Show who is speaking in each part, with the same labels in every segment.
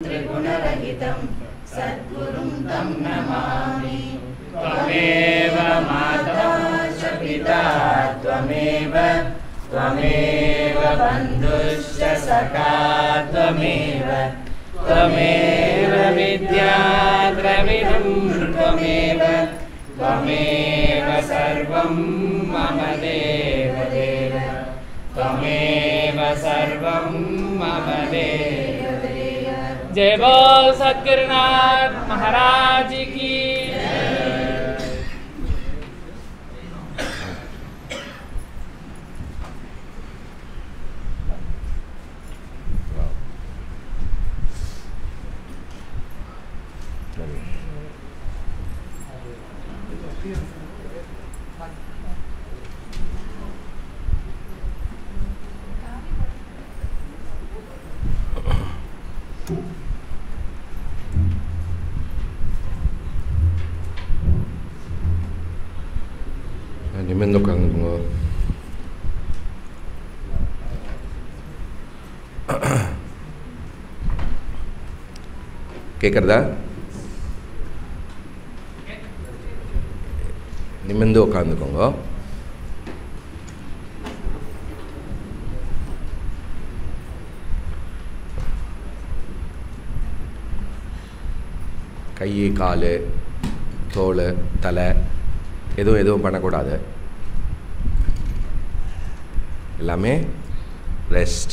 Speaker 1: त्रिगुणरहितं सद्गुरुं तं नमामि। त्वमेव माता च पिता त्वमेव बन्धुश्च सखा त्वमेव विद्या द्रविणं त्वमेव सर्वं मम देवदेव त्वमेव सर्वं मम देवदेव। जय बोल सद्गुरुनाथ महाराज की।
Speaker 2: நிமிர்ந்து உட்காந்துக்குங்க. கேட்குறதா? நிமிர்ந்து உட்காந்துக்கோங்க. கை கால் தோல் தலை எதுவும் பண்ணக்கூடாது. எல்லாமே ரெஸ்ட்.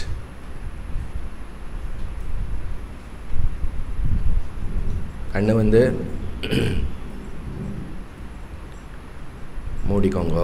Speaker 2: கண்ணு மூடிக்கோங்க.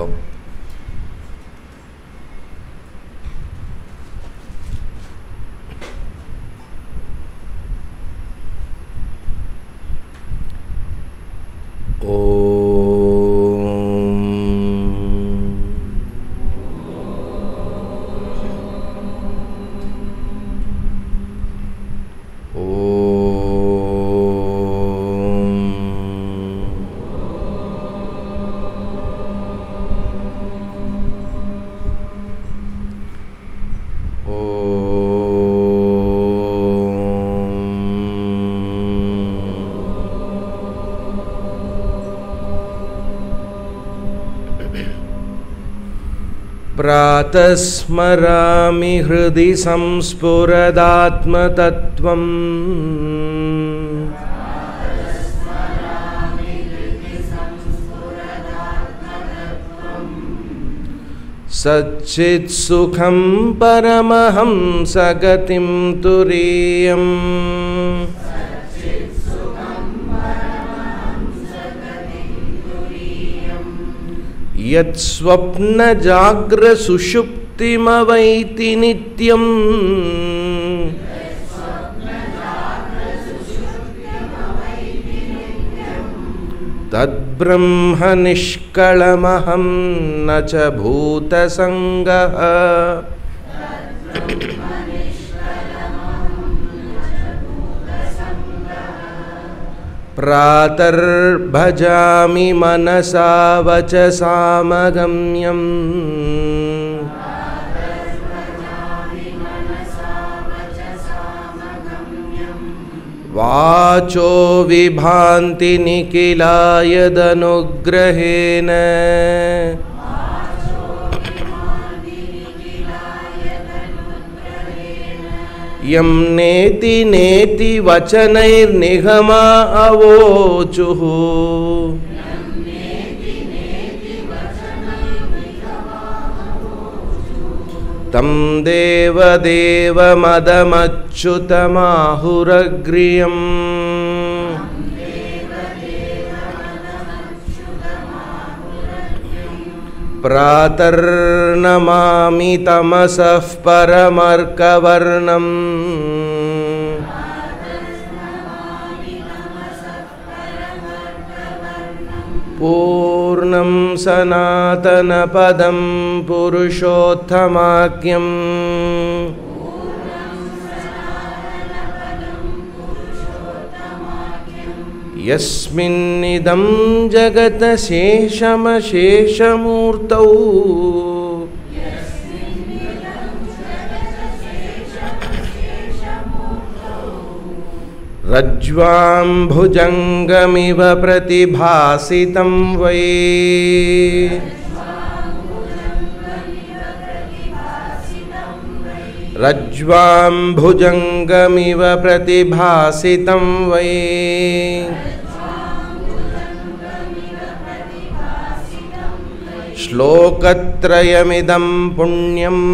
Speaker 2: प्रातस्मरामि हृदि संस्फुरदात्मतत्त्वम् सच्चित्सुखं परमहंसगतिं तुरीयम् यत्स्वप्नजाग्रसुषुप्तिमवैति नित्यम् तद्ब्रह्म निष्कळमहं न च भूतसङ्गः। प्रातर्भजामि मनसा वचसामगम्यम् वाचो विभान्ति निखिलायदनुग्रहेण यं नेति नेति वचनैर्निगमा अवोचुः तं देवदेवमदमच्युतमाहुरग्र्यम् प्रातर्नमामि तमसः परमर्कवर्णम् पूर्णं सनातनपदं पुरुषोत्तमाख्यम् यस्मिन्निदं जगत् शेषमशेषमूर्तौ रज्ज्वां भुजङ्गमिव प्रतिभासितं वै रज्ज्वां भुजङ्गमिव प्रतिभासितं वै श्लोकत्रयमिदं पुण्यम्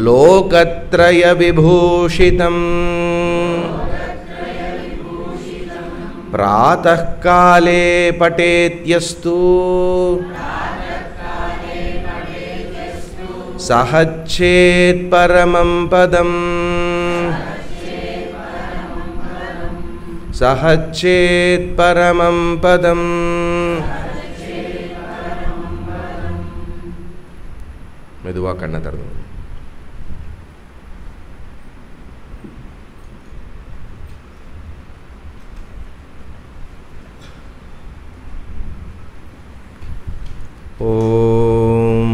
Speaker 2: लोकत्रयविभूषितं प्रातः काले पठेत्यस्तु सहच्चेत् परमं पदम् सहच्चेत् परमं पदम् मेदुवा कण्ण तरनु ओम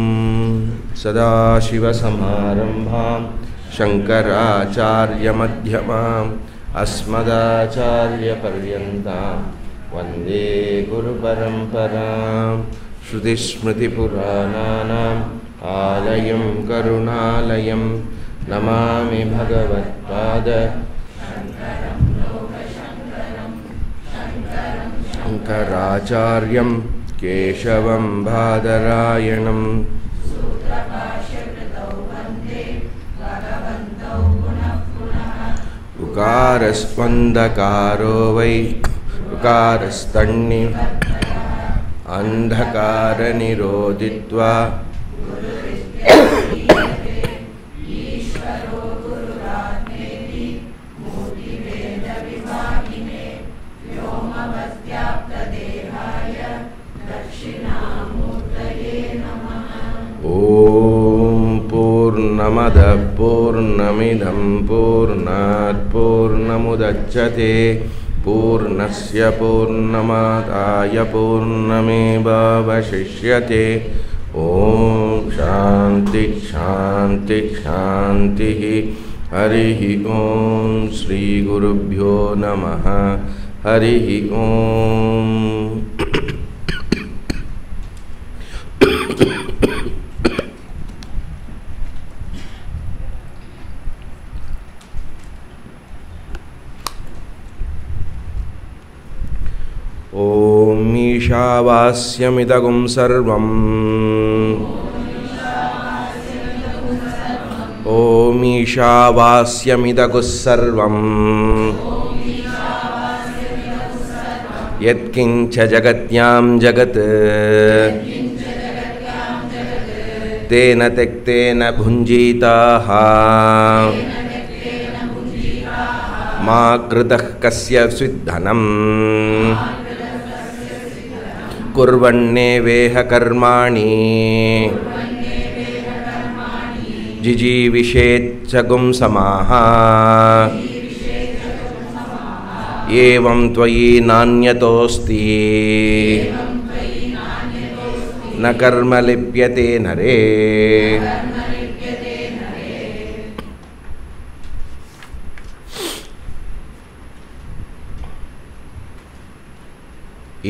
Speaker 2: सदाशिवसमारम्भां शङ्कराचार्यमध्यमाम् अस्मदाचार्यपर्यन्तां वन्दे गुरुपरम्परां श्रुतिस्मृतिपुराणानाम् आलयं करुणालयं नमामि भगवत्पाद शङ्कराचार्यं केशवं बादरायणम् उकारस्पन्दकारो वै उकारस्तन्नि अन्धकारनिरोधित्वा पूर्णमदः पूर्णमिदं पूर्णात् पूर्णमुदच्यते पूर्णस्य पूर्णमादाय पूर्णमेवावशिष्यते ॐ शान्ति शान्ति शान्तिः हरिः ॐ श्रीगुरुभ्यो नमः हरिः ॐ ईशावास्यमिदगुं सर्वम् ॐ ईशावास्यमिदगुः सर्वम् यत्किञ्च जगत्यां जगत् तेन त्यक्तेन भुञ्जीताः मा कृतः कस्य स्विद्धनम् कुर्वन्नेवेह कर्माणि जिजीविषेच्चगुं समाः एवं त्वयि नान्यतोऽस्ति न कर्म लिप्यते नरे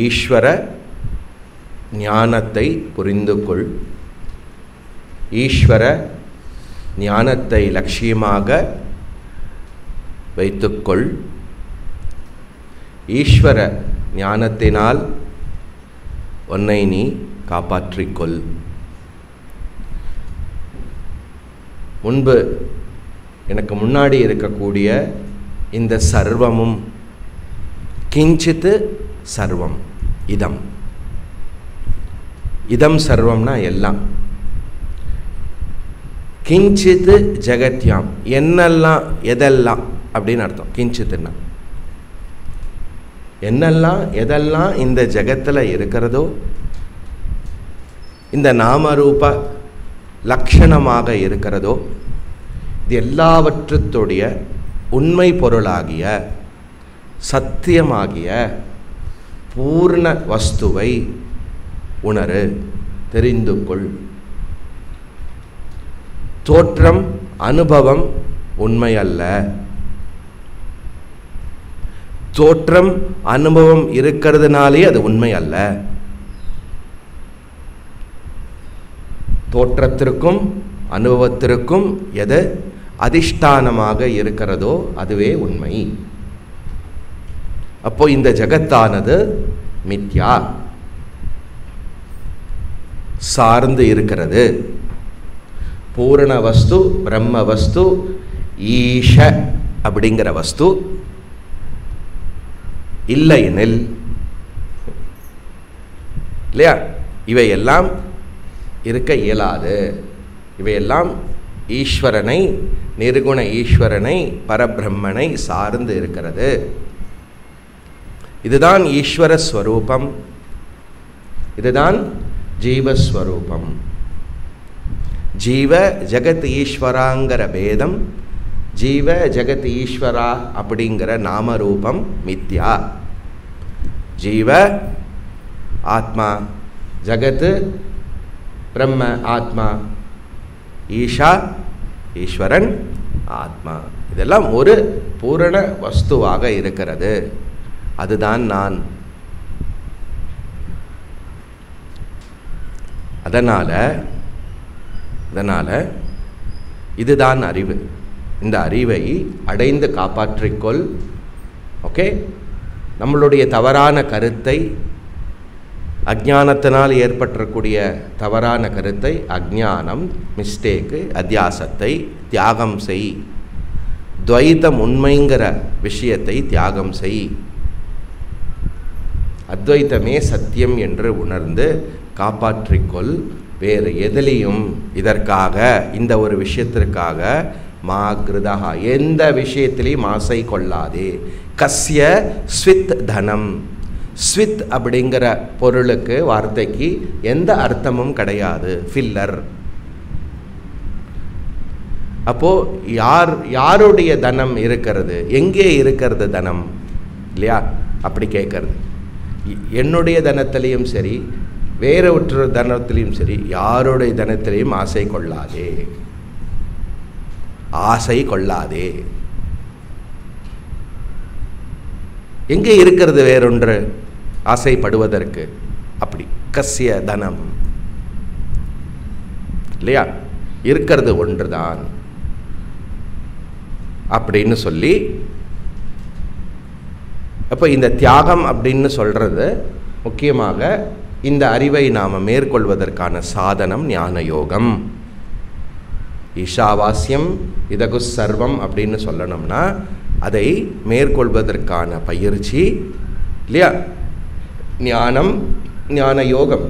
Speaker 2: ईश्वर ஞானத்தை புரிந்து கொள். ஈஸ்வர ஞானத்தை லட்சியமாக வைத்துக்கொள். ஈஸ்வர ஞானத்தினால் உன்னை நீ காப்பாற்றிக்கொள். முன்பு எனக்கு முன்னாடி இருக்கக்கூடிய இந்த சர்வமும் கிஞ்சித்து சர்வம் இதம். இதம் சர்வம்னா எல்லாம். கிஞ்சித்து ஜெகத்யாம் என்னெல்லாம் எதெல்லாம் அப்படின்னு அர்த்தம். கிஞ்சித்துன்னா என்னெல்லாம் எதெல்லாம் இந்த ஜெகத்தில் இருக்கிறதோ, இந்த நாமரூப லக்ஷணமாக இருக்கிறதோ, இது எல்லாவற்றுடைய உண்மை பொருளாகிய சத்தியமாகிய பூர்ண வஸ்துவை உணரு, தெரிந்து கொள். தோற்றம், அனுபவம் உண்மை அல்ல. தோற்றம் அனுபவம் இருக்கிறதுனாலே அது உண்மை அல்ல. தோற்றத்திற்கும் அனுபவத்திற்கும் எது அதிஷ்டானமாக இருக்கிறதோ அதுவே உண்மை. அப்போ இந்த ஜகத்தானது மித்யா, சார்ந்து இருக்கிறது. பூரண வஸ்து பிரம்ம வஸ்து ஈஷ அப்படிங்கிற வஸ்து இல்லையெனில், இல்லையா, இவையெல்லாம் இருக்க இயலாது. இவையெல்லாம் ஈஸ்வரனை, நிர்குண ஈஸ்வரனை, பரபிரம்மனை சார்ந்து இருக்கிறது. இதுதான் ஈஸ்வர ஸ்வரூபம், இதுதான் ஜீவஸ்வரூபம். ஜீவ ஜகத் ஈஸ்வராங்கிற பேதம், ஜீவ ஜகத் ஈஸ்வரா அப்படிங்கிற நாமரூபம் மித்யா. ஜீவ ஆத்மா, ஜகத் பிரம்ம ஆத்மா, ஈஷா ஈஸ்வரன் ஆத்மா, இதெல்லாம் ஒரு பூரண வஸ்துவாக இருக்கிறது. அதுதான் நான். அதனால இதுதான் அறிவு. இந்த அறிவை அடைந்து காப்பாற்றிக்கொள். ஓகே, நம்மளுடைய தவறான கருத்தை, அஜ்ஞானத்தினால் ஏற்பட்டக்கூடிய தவறான கருத்தை, அஜ்ஞானம், மிஸ்டேக்கு, அத்தியாசத்தை தியாகம் செய். துவைத்தம் உண்மைங்கிற விஷயத்தை தியாகம் செய். அத்வைத்தமே சத்தியம் என்று உணர்ந்து காப்பாற்றிக்கொள். வேறு எதிலையும் இதற்காக, இந்த ஒரு விஷயத்திற்காக மாகிருதா, எந்த விஷயத்திலையும் ஆசை கொள்ளாதே. கஸ்ய ஸ்வித் தனம். ஸ்வித் அப்படிங்கிற பொருளுக்கு, வார்த்தைக்கு எந்த அர்த்தமும் கிடையாது, ஃபில்லர். அப்போ யாருடைய தனம் இருக்கிறது, எங்கே இருக்கிறது தனம், இல்லையா? அப்படி கேட்கறது. என்னுடைய தனத்திலையும் சரி, வேற ஒற்ற தனத்திலையும் சரி, யாருடைய தனத்திலையும் ஆசை கொள்ளாதே, ஆசை கொள்ளாதே. எங்கே இருக்கிறது வேறொன்று ஆசைப்படுவதற்கு? அப்படி கஸ்ய தனம், இல்லையா? இருக்கிறது ஒன்றுதான் அப்படின்னு சொல்லி, அப்போ இந்த தியாகம் அப்படின்னு சொல்றது முக்கியமாக இந்த அறிவை நாம் மேற்கொள்வதற்கான சாதனம் ஞான யோகம். ஈஷாவாஸ்யம் இதகு சர்வம் அப்படின்னு சொல்லணும்னா அதை மேற்கொள்வதற்கான பயிற்சி, இல்லையா? ஞானம், ஞான யோகம்.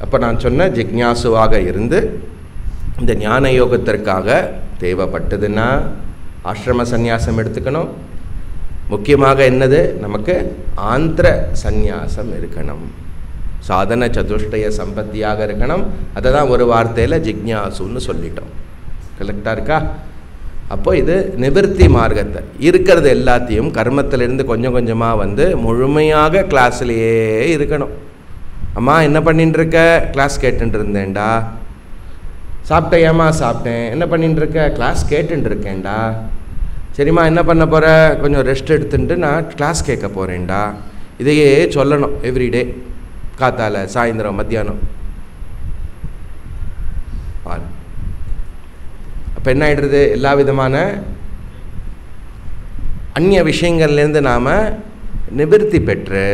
Speaker 2: அப்போ நான் சொன்ன ஜிக்ஞாசுவாக இருந்து இந்த ஞான யோகத்திற்காக தேவைப்பட்டதுன்னா ஆசிரம சந்நியாசம் எடுத்துக்கணும். முக்கியமாக என்னது, நமக்கு ஆந்திர சந்நியாசம் இருக்கணும். சாதன சதுஷ்டய சம்பத்தியாக இருக்கணும். அதை தான் ஒரு வார்த்தையில் ஜிக்ஞாசுன்னு சொல்லிட்டோம். கரெக்டாக இருக்கா? அப்போ இது நிவர்த்தி மார்க்கத்தை இருக்கிறது எல்லாத்தையும் கர்மத்திலிருந்து கொஞ்சம் கொஞ்சமாக வந்து முழுமையாக கிளாஸ்லேயே இருக்கணும். அம்மா என்ன பண்ணிட்டு இருக்க? கிளாஸ் கேட்டுட்டு இருந்தேன்டா. சாப்பிட்டேம்மா? சாப்பிட்டேன். என்ன பண்ணிட்டு இருக்க? கிளாஸ் கேட்டுட்டு இருக்கேன்டா. சரிம்மா, என்ன பண்ண போகிற? கொஞ்சம் ரெஸ்ட் எடுத்துட்டு நான் கிளாஸ் கேட்க போகிறேன்டா. இதையே சொல்லணும் எவ்ரிடே, காத்தால, சாயந்தரம், மத்தியானம். அப்போ என்ன ஆகிடுறது? எல்லா விதமான அந்நிய விஷயங்கள்லேருந்து நாம் நிவர்த்தி பெற்று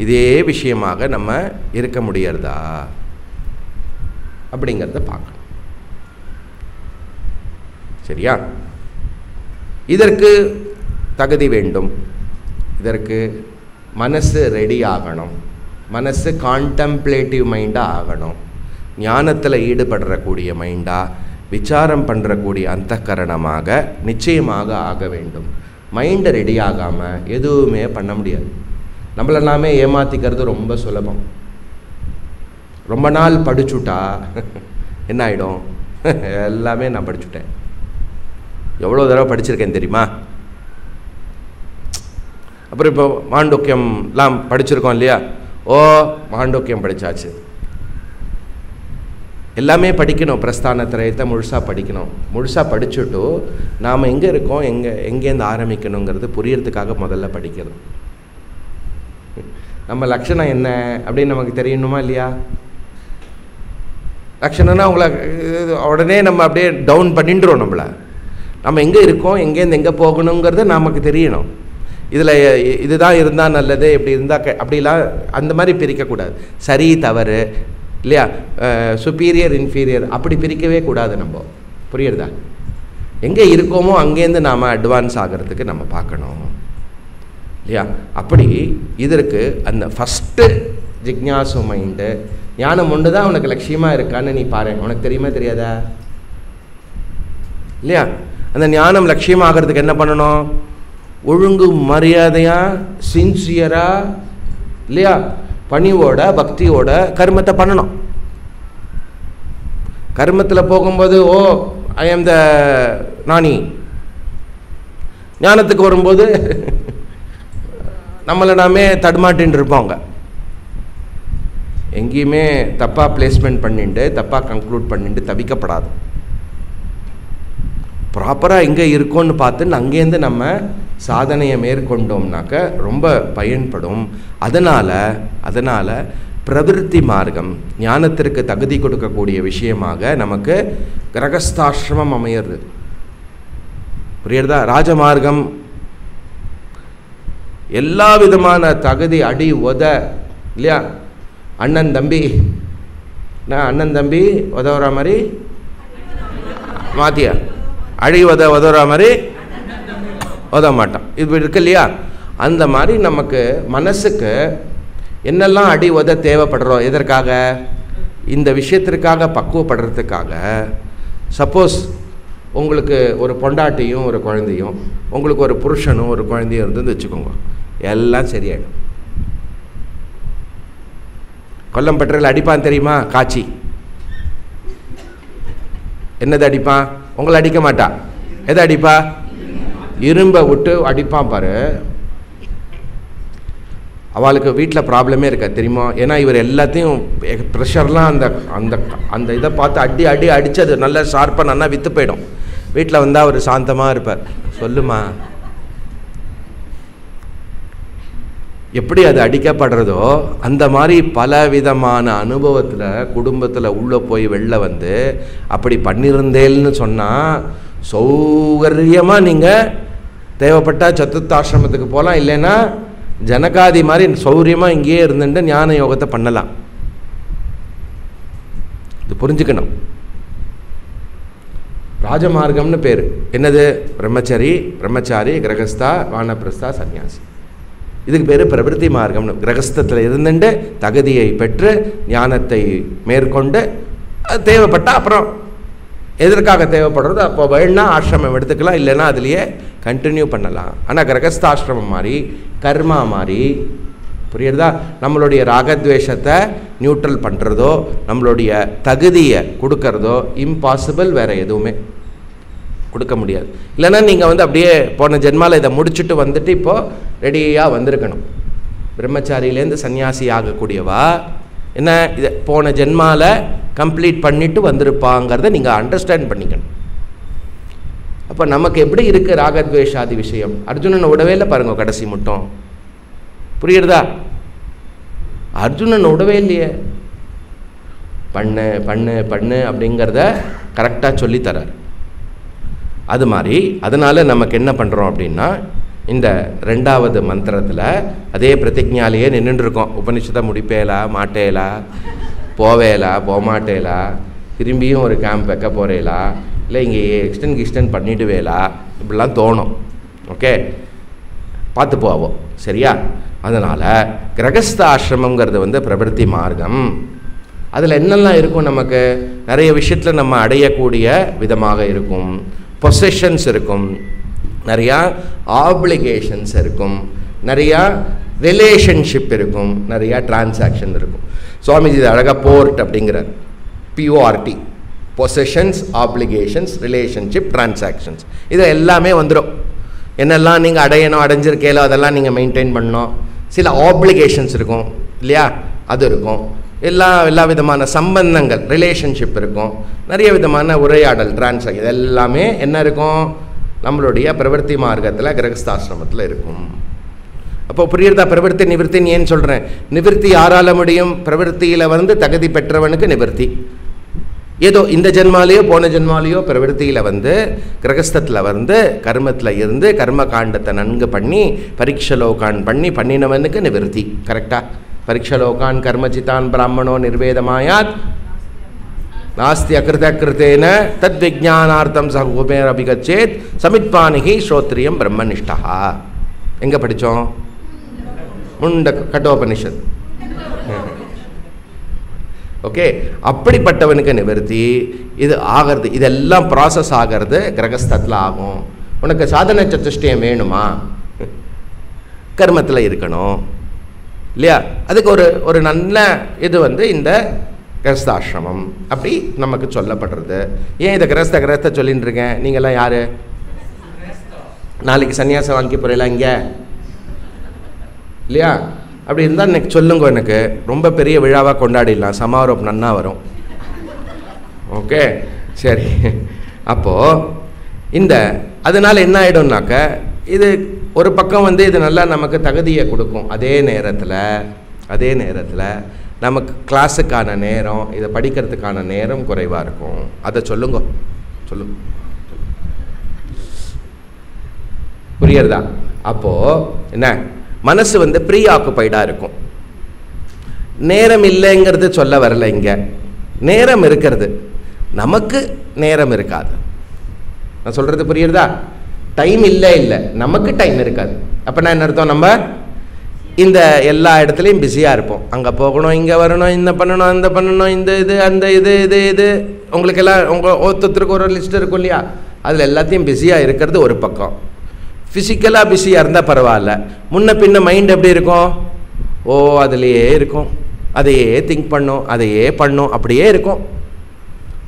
Speaker 2: இதே விஷயமாக நம்ம இருக்க முடியறதா அப்படிங்கிறத பார்க்கணும். சரியா? இதற்கு தகுதி வேண்டும். இதற்கு மனசு ரெடி ஆகணும். மனசு கான்டம்ப்ளேட்டிவ் மைண்டாக ஆகணும். ஞானத்தில் ஈடுபடுறக்கூடிய மைண்டாக, விசாரம் பண்ணுறக்கூடிய அந்தக்கரணமாக நிச்சயமாக ஆக வேண்டும். மைண்டு ரெடி ஆகாமல் எதுவுமே பண்ண முடியாது. நம்மளெல்லாமே ஏமாற்றிக்கிறது ரொம்ப சுலபம். ரொம்ப நாள் படிச்சுட்டா என்ன ஆகிடும்? எல்லாமே நான் படிச்சுட்டேன். எவ்வளோ தடவை படிச்சிருக்கேன் தெரியுமா? அப்புறம் இப்போ மாண்டூக்கியம்லாம் படிச்சிருக்கோம் இல்லையா? ஓ, மாண்டூக்கியம் படித்தாச்சு. எல்லாமே படிக்கணும். பிரஸ்தான திரயத்தை முழுசாக படிக்கணும். முழுசாக படிச்சுட்டு நாம் எங்கே இருக்கோம், எங்கேருந்து ஆரம்பிக்கணுங்கிறது புரியறதுக்காக முதல்ல படிக்கணும். நம்ம லட்சணம் என்ன அப்படின்னு நமக்கு தெரியணுமா இல்லையா? லட்சணம்னா உங்களை உடனே நம்ம அப்படியே டவுன் பண்ணிட்டுறோம். நம்ம எங்கே இருக்கோம், எங்கேருந்து எங்கே போகணுங்கிறது நமக்கு தெரியணும். இதில் இதுதான் இருந்தால் நல்லது, இப்படி இருந்தால் அப்படிலாம் அந்த மாதிரி பிரிக்கக்கூடாது. சரி தவறு இல்லையா, சுப்பீரியர் இன்ஃபீரியர் அப்படி பிரிக்கவே கூடாது. நம்ம புரியுறதா? எங்கே இருக்கோமோ அங்கேருந்து நாம் அட்வான்ஸ் ஆகிறதுக்கு நம்ம பார்க்கணும் இல்லையா? அப்படி இதற்கு அந்த ஃபஸ்ட்டு ஜிக்ஞாசு மைண்டு, ஞானம் ஒன்று தான் உனக்கு லட்சியமாக இருக்கான்னு நீ பாரு. உனக்கு தெரியுமா தெரியாதா இல்லையா? அந்த ஞானம் லட்சியமாகிறதுக்கு என்ன பண்ணணும்? ஒழுங்கு மரியாதையாக சின்சியராக இல்லையா, பணிவோட பக்தியோட கர்மத்தை பண்ணணும். கர்மத்தில் போகும்போது ஓ ஐ ஆம் த நானி, ஞானத்துக்கு வரும்போது நம்மளை நாமே தடுமாட்டின்னு இருப்போங்க. எங்கேயுமே தப்பாக பிளேஸ்மெண்ட் பண்ணிட்டு தப்பாக கன்க்ளூட் பண்ணிட்டு தவிக்கப்படாது. ப்ராப்பராக எங்கே இருக்கோன்னு பார்த்து அங்கேருந்து நம்ம சாதனையை மேற்கொண்டோம்னாக்க ரொம்ப பயன்படும். அதனால் பிரவிற்த்தி மார்க்கம் ஞானத்திற்கு தகுதி கொடுக்கக்கூடிய விஷயமாக நமக்கு கிரகஸ்தாசிரமம் அமையிறது. புரியுறதா? ராஜமார்க்கம் எல்லா விதமான தகுதி அடி உத இல்லையா, அண்ணன் தம்பி அண்ணன் தம்பி உதவுற மாதிரி மாத்தியா, அழி உதவுற மாதிரி உதவ மாட்டான். இது இருக்கு இல்லையா? அந்த மாதிரி நமக்கு மனசுக்கு என்னெல்லாம் அடி உத தேவைப்படுறோம், எதற்காக? இந்த விஷயத்திற்காக பக்குவப்படுறதுக்காக. சப்போஸ் உங்களுக்கு ஒரு பொண்டாட்டியும் ஒரு குழந்தையும், உங்களுக்கு ஒரு புருஷனும் ஒரு குழந்தையும் இருந்துன்னு வச்சுக்கோங்க, எல்லாம் சரியாயிடும். கொல்லம்பட்டறையில் அடிப்பான் தெரியுமா? காட்சி என்னது அடிப்பான்? உங்களை அடிக்க மாட்டான். எதை அடிப்பா? இரும்பை விட்டு அடிப்பான் பாரு. அவளுக்கு வீட்டில் ப்ராப்ளமே இருக்காது தெரியுமா? ஏன்னா இவர் எல்லாத்தையும் ப்ரெஷர்லாம் அந்த அந்த அந்த இதை பார்த்து அடித்தது நல்லா ஷார்ப்பாக நல்லா விற்று போயிடும். வீட்டில் வந்தால் அவர் சாந்தமாக இருப்பார். சொல்லுமா, எப்படி அது அடிக்கப்படுறதோ அந்த மாதிரி பல விதமான அனுபவத்தில் குடும்பத்தில் உள்ளே போய் வெளில வந்து அப்படி பண்ணியிருந்தேன்னு சொன்னால் சௌகரியமாக நீங்கள் தேவைப்பட்டால் சத்துர்த்தாசிரமத்துக்கு போகலாம், இல்லைன்னா ஜனகாதி மாதிரி சௌகரியமாக இங்கேயே இருந்துட்டு ஞான யோகத்தை பண்ணலாம். இது புரிஞ்சுக்கணும். ராஜமார்க்கம்னு பேர். என்னது? பிரம்மச்சாரி, கிரகஸ்தா, வானப்பிரஸ்தா, சன்னியாசி. இதுக்கு பேர் பிரவிற்த்தி மார்க்கம்னு. கிரகஸ்தத்தில் இருந்துட்டு தகுதியை பெற்று ஞானத்தை மேற்கொண்டு தேவைப்பட்டால் அப்புறம் எதற்காக தேவைப்படுறதோ அப்போ வேணுன்னா ஆசிரமம் எடுத்துக்கலாம், இல்லைன்னா அதுலேயே கண்டினியூ பண்ணலாம். ஆனால் கிரகஸ்தாசிரமம் மாதிரி கர்மா மாதிரி புரியுறதா, நம்மளுடைய ராகத்வேஷத்தை நியூட்ரல் பண்ணுறதோ நம்மளுடைய தகுதியை கொடுக்கறதோ இம்பாசிபிள். வேறு எதுவுமே கொடுக்க முடியாது. இல்லைன்னா நீங்கள் வந்து அப்படியே போன ஜென்மாவில் இதை முடிச்சுட்டு வந்துட்டு இப்போது ரெடியாக வந்திருக்கணும். பிரம்மச்சாரியிலேருந்து சன்னியாசி ஆகக்கூடியவா என்ன இதை போன ஜென்மாவில் கம்ப்ளீட் பண்ணிவிட்டு வந்திருப்பாங்கிறத நீங்கள் அண்டர்ஸ்டாண்ட் பண்ணிக்கணும். அப்போ நமக்கு எப்படி இருக்குது ராகத்வேஷாதி விஷயம்? அர்ஜுனனை விடவே இல்லை பாருங்க கடைசி மட்டும். புரியுறதா? அர்ஜுனன் விடவே இல்லையே. பண்ணு பண்ணு பண்ணு அப்படிங்கிறத கரெக்டாக சொல்லித்தரார். அது மாதிரி அதனால் நமக்கு என்ன பண்ணுறோம் அப்படின்னா, இந்த 2வது மந்திரத்தில் அதே பிரதிஜ்ஞாலேயே நின்றுருக்கோம். உபனிஷத்தை முடிப்பேலா மாட்டேலா, போவேலா போமாட்டேலா, திரும்பியும் ஒரு கேம்ப் வைக்க போகிறேலா, இல்லை இங்கே எக்ஸ்டெண்ட் பண்ணிவிடுவேலா, இப்படிலாம் தோணும். ஓகே, பார்த்து போவோம் சரியா? அதனால் கிரகஸ்த ஆசிரமங்கிறது வந்து பிரவிற்த்தி மார்க்கம். அதில் என்னெல்லாம் இருக்கும்? நமக்கு நிறைய விஷயத்தில் நம்ம அடையக்கூடிய விதமாக இருக்கும். பொசஷன்ஸ் இருக்கும், நிறையா ஆப்ளிகேஷன்ஸ் இருக்கும், நிறையா ரிலேஷன்ஷிப் இருக்கும், நிறையா டிரான்சாக்ஷன் இருக்கும். சுவாமிஜி இது அழகாக போர்ட் அப்படிங்கிறார். PORT, possessions, applications, relationship, transactions. இது எல்லாமே வந்துடும். என்னெல்லாம் நீங்கள் அடையணும், அடைஞ்சிருக்கேலோ அதெல்லாம் நீங்கள் மெயின்டைன் பண்ணணும். சில ஆப்ளிகேஷன்ஸ் இருக்கும் இல்லையா, அது இருக்கும். எல்லா விதமான சம்பந்தங்கள், ரிலேஷன்ஷிப் இருக்கும், நிறைய விதமான உரையாடல், டிரான்சாக்ஷன், இதெல்லாமே என்ன இருக்கும்? நம்மளுடைய பிரவர்த்தி மார்க்கத்தில் கிரகஸ்தாசிரமத்தில் இருக்கும். அப்போ புரியுறதா? பிரவர்த்தி நிவர்த்தின்னு ஏன் சொல்கிறேன்? நிவர்த்தி யாரால முடியும்? பிரவர்த்தியில் வந்து தகுதி பெற்றவனுக்கு நிவர்த்தி. ஏதோ இந்த ஜென்மாலேயோ போன ஜென்மாலேயோ பிரவர்த்தியில் வந்து கிரகஸ்தத்தில் வந்து கர்மத்தில் இருந்து கர்ம காண்டத்தை நன்கு பண்ணி பரீட்சலோகான் பண்ணினவனுக்கு நிவர்த்தி. கரெக்டாக? பரீட்சலோகான் கர்மஜிதான் பிராமணோ நிர்வேதமாயாத் நாஸ்தி அகிருதேன தத் விஜானார்த்தம் சகுபேர் அபிகச்சேத் சமித்பானிகி ஸ்ரோத்ரியம் பிரம்மனிஷ்டா. எங்கே படித்தோம்? முண்ட கட்டோபனிஷத். ஓகே, அப்படிப்பட்டவனுக்கு நிவர்த்தி. இது ஆகிறது, இதெல்லாம் ப்ராசஸ் ஆகிறது கிரகஸ்தத்தில் ஆகும். உனக்கு சாதன சதுஷ்டயம் வேணுமா? கர்மத்தில் இருக்கணும் இல்லையா? அதுக்கு ஒரு நல்ல இது வந்து இந்த கிரகஸ்தாசிரமம் அப்படி நமக்கு சொல்லப்படுறது. ஏன் இதை கிரகஸ்த சொல்லின்னு இருக்கேன்? நீங்கள்லாம் யார்? நாளைக்கு சன்னியாசம் வாங்கி போகிறீங்களா இங்கே இல்லையா? அப்படி இருந்தால் இன்னைக்கு சொல்லுங்க, எனக்கு ரொம்ப பெரிய விழாவாக கொண்டாடிடலாம், சமாரோப் நன்னா வரும். ஓகே, சரி. அப்போது அதனால் என்ன ஆகிடும்னாக்க, இது ஒரு பக்கம் வந்து இது நல்லா நமக்கு தகுதியை கொடுக்கும். அதே நேரத்தில் நமக்கு கிளாஸுக்கான நேரம், இதை படிக்கிறதுக்கான நேரம் குறைவாக இருக்கும். அதை சொல்லுங்க. புரியுறதா? அப்போது என்ன, மனசு வந்து ப்ரீ ஆக்குப்பைடாக இருக்கும். நேரம் இல்லைங்கிறது சொல்ல வரல. இங்கே நேரம் இருக்கிறது, நமக்கு நேரம் இருக்காது. நான் சொல்கிறது புரியுறதா? டைம் இல்லை, நமக்கு டைம் இருக்காது. அப்போ நான் என்ன அர்த்தம்? நம்ம இந்த எல்லா இடத்துலையும் பிஸியாக இருப்போம். அங்கே போகணும், இங்கே வரணும், இந்த பண்ணணும், அந்த பண்ணணும், இந்த இது அந்த இது உங்களுக்கெல்லாம் ஒருத்தருக்கு ஒரு லிஸ்ட் இருக்கும் இல்லையா? அதில் எல்லாத்தையும் பிஸியாக இருக்கிறது ஒரு பக்கம். ஃபிசிக்கலாக பிஸியாக இருந்தால் பரவாயில்ல, முன்ன பின்ன மைண்ட் எப்படி இருக்கும்? அதுலேயே இருக்கும், அதையே திங்க் பண்ணும், அதையே பண்ணும், அப்படியே இருக்கும்.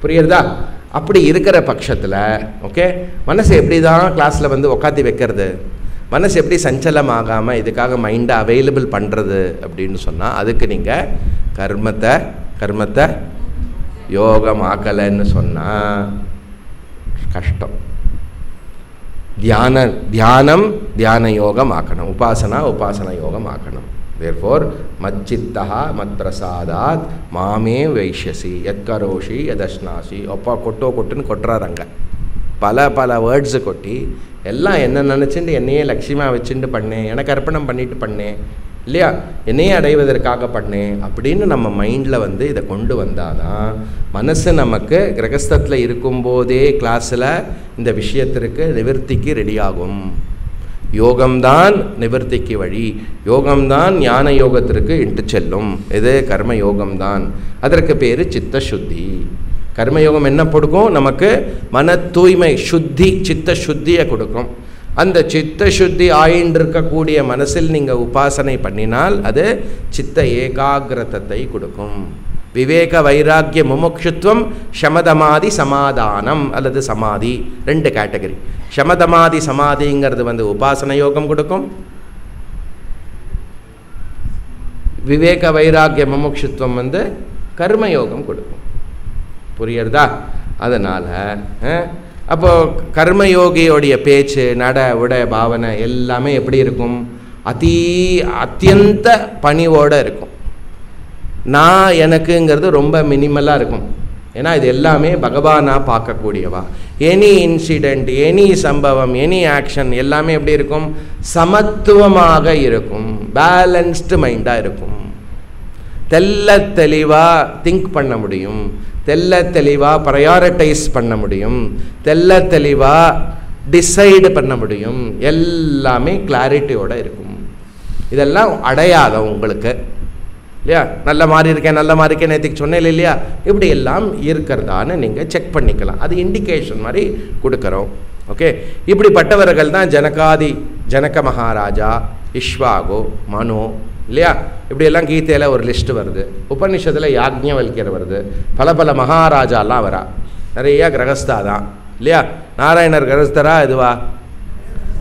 Speaker 2: புரியுறதா? அப்படி இருக்கிற பட்சத்தில் ஓகே, மனசு எப்படி தான் கிளாஸில் வந்து உட்காந்து வைக்கிறது, மனசு எப்படி சஞ்சலமாகாமல் இதுக்காக மைண்டை அவைலபிள் பண்ணுறது அப்படின்னு சொன்னால், அதுக்கு நீங்கள் கர்மத்தை யோகமாக்கலைன்னு சொன்னால் கஷ்டம். தியான யோகம் ஆக்கணும், உபாசனா யோகம் ஆக்கணும். தேர்ஃபோர் மச்சித்தா மத் பிரசாதாத் மாமே வைஷ்யசி யத்கரோஷி யதஷ்னாசி. அப்பா கொட்டுன்னு கொட்டுறாருங்க. பல வேர்ட்ஸு கொட்டி எல்லாம் என்ன நினச்சிட்டு என்னையே லட்சியமாக வச்சுட்டு பண்ணேன், எனக்கு அர்ப்பணம் பண்ணிட்டு பண்ணேன் இல்லையா, என்னையே அடைவதற்காக பண்ணேன் அப்படின்னு நம்ம மைண்டில் வந்து இதை கொண்டு வந்தால் தான் மனசு நமக்கு கிரகஸ்தத்தில் இருக்கும்போதே கிளாஸில் இந்த விஷயத்திற்கு நிவர்த்திக்கு ரெடியாகும். யோகம்தான் நிவர்த்திக்கு வழி, யோகம்தான் ஞான யோகத்திற்கு இட்டு செல்லும். இது கர்ம யோகம்தான். அதற்கு பேர் சித்த சுத்தி. கர்மயோகம் என்ன கொடுக்கும்? நமக்கு மன தூய்மை, சுத்தி, சித்த சுத்தியை கொடுக்கும். அந்த சித்த சுத்தி ஆயின்றிருக்கக்கூடிய மனசில் நீங்கள் உபாசனை பண்ணினால் அது சித்த ஏகாகிரதத்தை கொடுக்கும். விவேக வைராக்கிய முமுட்சுத்துவம், சமதமாதி சமாதானம் அல்லது சமாதி, 2 கேட்டகரி. சமதமாதி சமாதிங்கிறது வந்து உபாசன யோகம் கொடுக்கும், விவேக வைராக்கிய முமுட்சுத்துவம் வந்து கர்மயோகம் கொடுக்கும். புரியுறதா? அதனால் அப்போது கர்மயோகியோடைய பேச்சு, நட உட பாவனை எல்லாமே எப்படி இருக்கும்? அத்தியந்த பணிவோடு இருக்கும். நான் எனக்குங்கிறது ரொம்ப மினிமலாக இருக்கும். ஏன்னா இது எல்லாமே பகவானாக பார்க்கக்கூடியவா. எனி இன்சிடெண்ட், எனி சம்பவம், எனி ஆக்ஷன் எல்லாமே எப்படி இருக்கும்? சமத்துவமாக இருக்கும், பேலன்ஸ்டு மைண்டாக இருக்கும். தெளிவாக திங்க் பண்ண முடியும், தெளிவாக ப்ரையாரிட்டைஸ் பண்ண முடியும், தெளிவாக டிசைடு பண்ண முடியும். எல்லாமே கிளாரிட்டியோடு இருக்கும். இதெல்லாம் அடையாளம் உங்களுக்கு இல்லையா? நல்ல மாதிரி இருக்கேன் நேற்றுக்கு சொன்னேன் இல்லையா? இப்படி எல்லாம் இருக்கிறதான்னு நீங்கள் செக் பண்ணிக்கலாம். அது இண்டிகேஷன் மாதிரி கொடுக்குறோம். ஓகே, இப்படிப்பட்டவர்கள் தான் ஜனக மகாராஜா, இஷ்வாகு, மனு இல்லையா? இப்படியெல்லாம் கீதையில் ஒரு லிஸ்ட்டு வருது. உபநிஷத்தில் யாக்ஞவல்கியர் வருது. பல மகாராஜாலாம் வரா. நிறைய கிரகஸ்தா தான் இல்லையா? நாராயணர் கிரகஸ்தரா? இதுவா?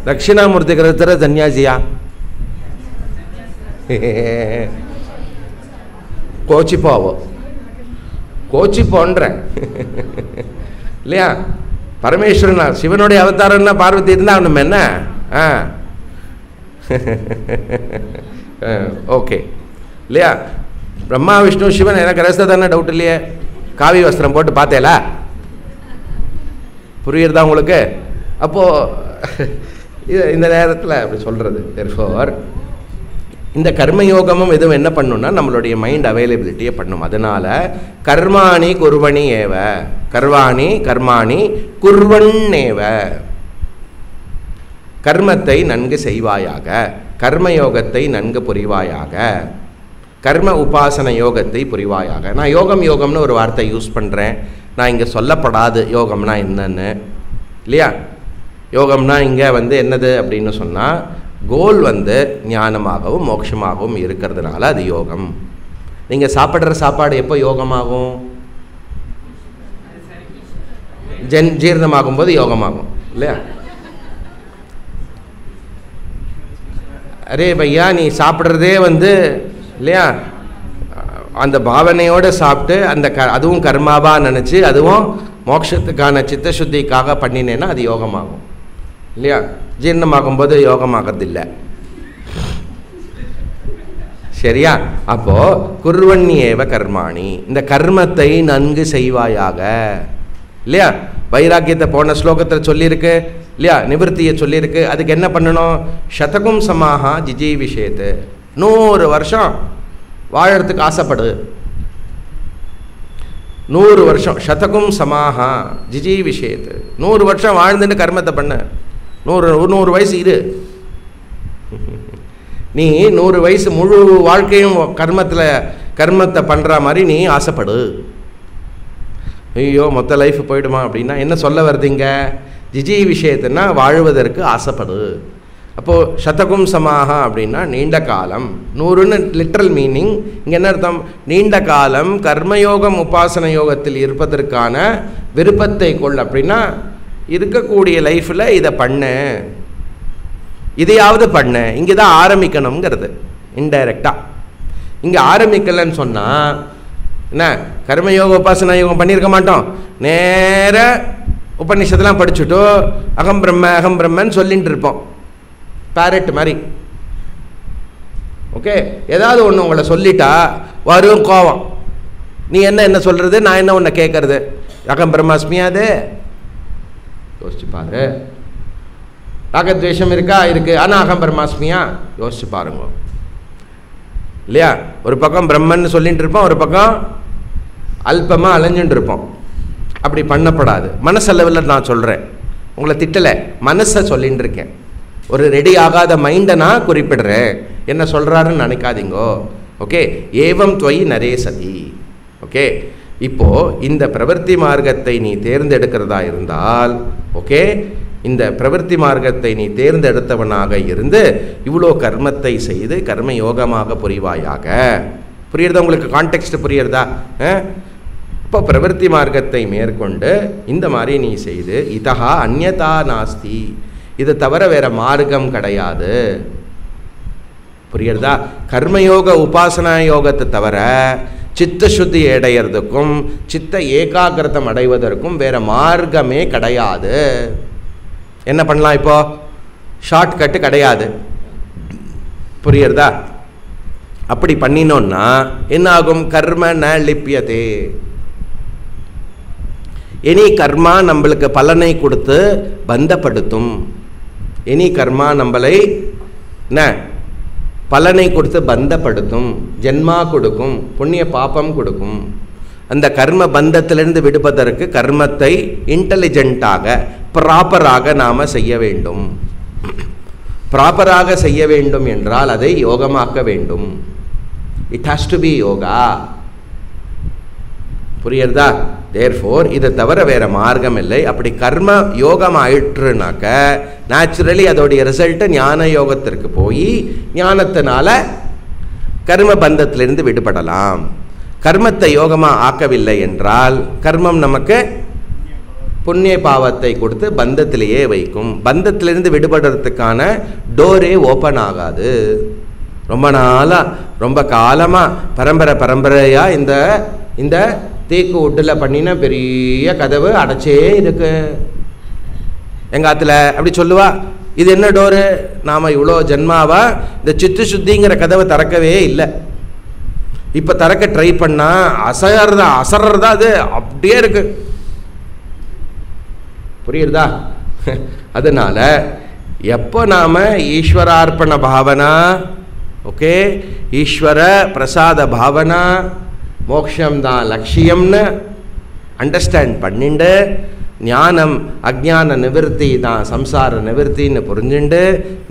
Speaker 2: தட்சிணாமூர்த்தி கிரகஸ்தரா? சன்னியாசியா? கோச்சிப்போவோ கோச்சிப்போன்றேன் இல்லையா? பரமேஸ்வரன் சிவனுடைய அவதாரம்னா பார்வதி இருந்தால் அவனும் என்ன? ஓகே இல்லையா? பிரம்மா விஷ்ணு சிவன் எனக்கு ரசத்தை தானே டவுட் இல்லையே. காவி வஸ்திரம் போட்டு பார்த்தேலா? புரியுறதா உங்களுக்கு? அப்போது இந்த நேரத்தில் அப்படி சொல்கிறது. தேர்ஃபோர் இந்த கர்மயோகமும் எதுவும் என்ன பண்ணுன்னா நம்மளுடைய மைண்ட் அவைலபிலிட்டியை பண்ணும். அதனால் கர்மாணி குர்வணி ஏவ, கர்மாணி குர்வண்ணேவ, கர்மத்தை நன்கு செய்வாயாக, கர்மயோகத்தை நன்கு புரிவாயாக, கர்ம உபாசன யோகத்தை புரிவாயாக. நான் யோகம்னு ஒரு வார்த்தை யூஸ் பண்ணுறேன். நான் இங்கே சொல்லப்படாது யோகம்னா என்னன்னு இல்லையா? யோகம்னா இங்கே என்னது அப்படின்னு சொன்னால் கோல் ஞானமாகவும் மோட்சமாகவும் இருக்கிறதுனால அது யோகம். நீங்கள் சாப்பிட்ற சாப்பாடு எப்போ யோகமாகும்? ஜீரணமாகும் போது யோகமாகும் இல்லையா? அரே பையா நீ சாப்பிட்றதே இல்லையா அந்த பாவனையோடு சாப்பிட்டு அந்த அதுவும் கர்மாவாக நினச்சி அதுவும் மோட்சத்துக்கான சித்தசுத்திக்காக பண்ணினேன்னா அது யோகமாகும் இல்லையா? ஜீரணமாகும்போது யோகமாகறதில்லை. சரியா? அப்போது குர்வண்யேவ கர்மாணி, இந்த கர்மத்தை நன்கு செய்வாயாக இல்லையா? வைராக்கியத்தை போன ஸ்லோகத்தில் சொல்லியிருக்கு இல்லையா? நிவர்த்தியை சொல்லியிருக்கு. அதுக்கு என்ன பண்ணணும்? சதகும் சமாஹா ஜிஜீவிஷேத்து, 100 வருஷம் வாழறதுக்கு ஆசைப்படு. 100 வருஷம் சதகும் சமாஹா ஜிஜீவிஷேத்து, 100 வருஷம் வாழ்ந்துட்டு கர்மத்தை பண்ண. 100 வயசு இரு. நீ 100 வயசு முழு வாழ்க்கையும் கர்மத்தை பண்ணுற மாதிரி நீ ஆசைப்படு. ஐயோ மொத்த லைஃப் போயிடுமா அப்படின்னா என்ன சொல்ல வருதுங்க? ஜிஜி விஷயத்துனா வாழ்வதற்கு ஆசைப்படு. அப்போது சதகும் சமாஹா அப்படின்னா நீண்ட காலம். 100ன்னு லிட்ரல் மீனிங். இங்கே என்ன அர்த்தம்? நீண்ட காலம் கர்மயோகம் உபாசன யோகத்தில் இருப்பதற்கான விருப்பத்தை கொள். அப்படின்னா இருக்கக்கூடிய லைஃப்பில் இதை பண்ணு, இதையாவது பண்ணு. இங்கே தான் ஆரம்பிக்கணுங்கிறது இன்டைரக்டாக. இங்கே ஆரம்பிக்கலைன்னு சொன்னால் என்ன? கர்மயோக உபாசன யோகம் பண்ணியிருக்க மாட்டோம். நேர உபநிஷத்துலாம் படிச்சுட்டோ அகம் பிரம்மன்னு சொல்லிட்டு இருப்போம், பேரட் மாதிரி. ஓகே, ஏதாவது ஒன்று உங்களை சொல்லிட்டா வரும் கோவம். நீ என்ன சொல்கிறது, நான் என்ன உன்னை கேட்கறது? அகம் பிரம்மாஸ்மியா? அது யோசிச்சு பாரு. ராகத்வேஷம் இருக்கா? இருக்கு. ஆனால் அகம் பிரம்மாஸ்மியா? யோசிச்சு பாருங்க இல்லையா? ஒரு பக்கம் பிரம்மன்னு சொல்லிட்டு இருப்போம், ஒரு பக்கம் அல்பமாக அலைஞ்சுட்டு இருப்போம். அப்படி பண்ணப்படாது. மனசளவில் நான் சொல்கிறேன், உங்களை திட்டலை, மனசை சொல்லிட்டு இருக்கேன். ஒரு ரெடி ஆகாத மைண்டை நான் குறிப்பிடுறேன். என்ன சொல்கிறாருன்னு நினைக்காதீங்கோ. ஓகே, ஏவம் துவை நரே சதி. ஓகே, இப்போது இந்த பிரவர்த்தி மார்க்கத்தை நீ தேர்ந்தெடுக்கிறதா இருந்தால், ஓகே, இந்த பிரவர்த்தி மார்க்கத்தை நீ தேர்ந்தெடுத்தவனாக இருந்து இவ்வளோ கர்மத்தை செய்து கர்ம யோகமாக புரிவாயாக. புரியுறதா உங்களுக்கு? கான்டெக்ஸ்ட் புரியுறதா? இப்போ பிரவர்த்தி மார்க்கத்தை மேற்கொண்டு இந்த மாதிரி நீ செய்து இதஹா அந்யதா நாஸ்தி, இதை தவிர வேற மார்க்கம் கிடையாது. புரியுறதா? கர்மயோக உபாசனா யோகத்தை தவிர சித்த சுத்தி அடையிறதுக்கும் சித்த ஏகாகிரதம் அடைவதற்கும் வேற மார்க்கமே கிடையாது. என்ன பண்ணலாம்? இப்போ ஷார்ட்கட்டு கிடையாது. புரியுறதா? அப்படி பண்ணினோன்னா என்ன ஆகும்? கர்ம ந லிப்பியதே. எனி கர்மா நம்மளுக்கு பலனை கொடுத்து பந்தப்படுத்தும். எனி கர்மா நம்மளை என்ன பலனை கொடுத்து பந்தப்படுத்தும், ஜென்மா கொடுக்கும், புண்ணிய பாப்பம் கொடுக்கும். அந்த கர்ம பந்தத்திலிருந்து விடுபதற்கு கர்மத்தை இன்டெலிஜென்ட்டாக ப்ராப்பராக நாம் செய்ய வேண்டும். ப்ராப்பராக செய்ய வேண்டும் என்றால் அதை யோகமாக்க வேண்டும். It has to be yoga. புரியுறதா? தேர்ஃபோர் இதை தவிர வேறு மார்க்கம் இல்லை. அப்படி கர்ம யோகம் ஆயிற்றுனாக்க நேச்சுரலி அதோடைய ரிசல்ட்டு ஞான யோகத்திற்கு போய் ஞானத்தினால கர்ம பந்தத்திலிருந்து விடுபடலாம். கர்மத்தை யோகமாக ஆக்கவில்லை என்றால் கர்மம் நமக்கு புண்ணிய பாவத்தை கொடுத்து பந்தத்திலேயே வைக்கும். பந்தத்திலிருந்து விடுபடுறதுக்கான டோரே ஓப்பன் ஆகாது. ரொம்ப நாளாக ரொம்ப காலமாக பரம்பரையாக இந்த தேக்கு உட்டில் பண்ணின பெரிய கதவு அடைச்சே இருக்கு. எங்கள் ஆற்றுல அப்படி சொல்லுவா, இது என்ன டோரு, நாம் இவ்வளோ ஜென்மாவா இந்த சித்து சுத்திங்கிற கதவை திறக்கவே இல்லை. இப்போ திறக்க ட்ரை பண்ணால் அசர்றதா அது அப்படியே இருக்கு. புரியுறதா? அதனால எப்போ நாம் ஈஸ்வரார்ப்பண பாவனா, ஓகே, ஈஸ்வர பிரசாத பாவனா, மோக்ஷம்தான் லட்சியம்னு அண்டர்ஸ்டாண்ட் பண்ணிண்டு, ஞானம் அஜ்ஞான நிவர்த்தி தான் சம்சார நிவர்த்தின்னு புரிஞ்சுண்டு,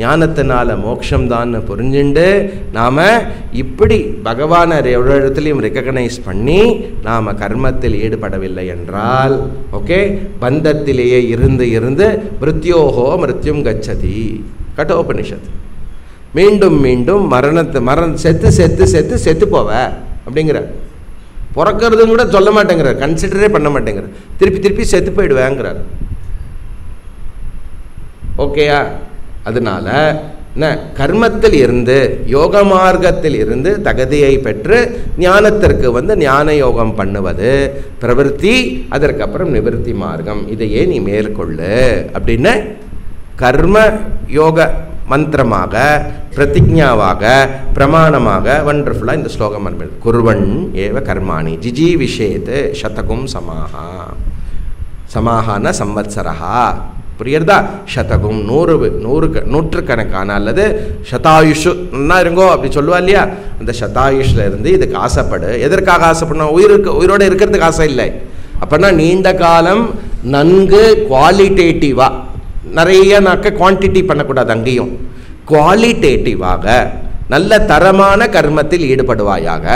Speaker 2: ஞானத்தினால மோட்சம்தான்னு புரிஞ்சுண்டு, நாம் இப்படி பகவானை எவ்வளோ இடத்துலையும் ரெக்கக்னைஸ் பண்ணி நாம் கர்மத்தில் ஈடுபடவில்லை என்றால், ஓகே, பந்தத்திலேயே இருந்து மிருத்யோகோ மிருத்யும் கச்சதி கட்டோபனிஷத். மீண்டும் மீண்டும் செத்து போவ அப்படிங்கிற, பிறக்கிறதும் கூட சொல்ல மாட்டேங்கிறார், கன்சிடரே பண்ண மாட்டேங்கிறார், திருப்பி செத்து போயிடுவேங்கிறார். ஓகேயா? அதனால என்ன, கர்மத்தில் இருந்து யோக மார்க்கத்தில் இருந்து தகுதியை பெற்று ஞானத்திற்கு ஞான யோகம் பண்ணுவது பிரவருத்தி, அதற்கப்புறம் நிவர்த்தி மார்க்கம். இதையே நீ மேற்கொள்ளு அப்படின்னு கர்ம யோக மந்திரமாக, பிரதிஜாவாக, பிரமாணமாக வண்டர்ஃபுல்லாக இந்த ஸ்லோகம் அனுப்பிடுது. குர்வன் ஏவ கர்மாணி ஜிஜீவிஷேத் சதகும் சமாஹா. சமாஹான சம்வத்சரஹா. புரியுறதா? சதகும் நூற்றுக்கணக்கான அல்லது சதாயுஷுன்னா இருங்கோ அப்படி சொல்லுவா இல்லையா? அந்த சதாயுஷில் இருந்து இதுக்கு ஆசைப்படு. எதற்காக ஆசைப்படணும்? உயிரோடு இருக்கிறதுக்கு ஆசை இல்லை. அப்படின்னா நீண்ட காலம் நன்கு குவாலிட்டேட்டிவாக, நிறைய குவான்டிட்டி பண்ணக்கூடாது, அங்கேயும் குவாலிட்டேட்டிவாக நல்ல தரமான கர்மத்தில் ஈடுபடுவாயாக.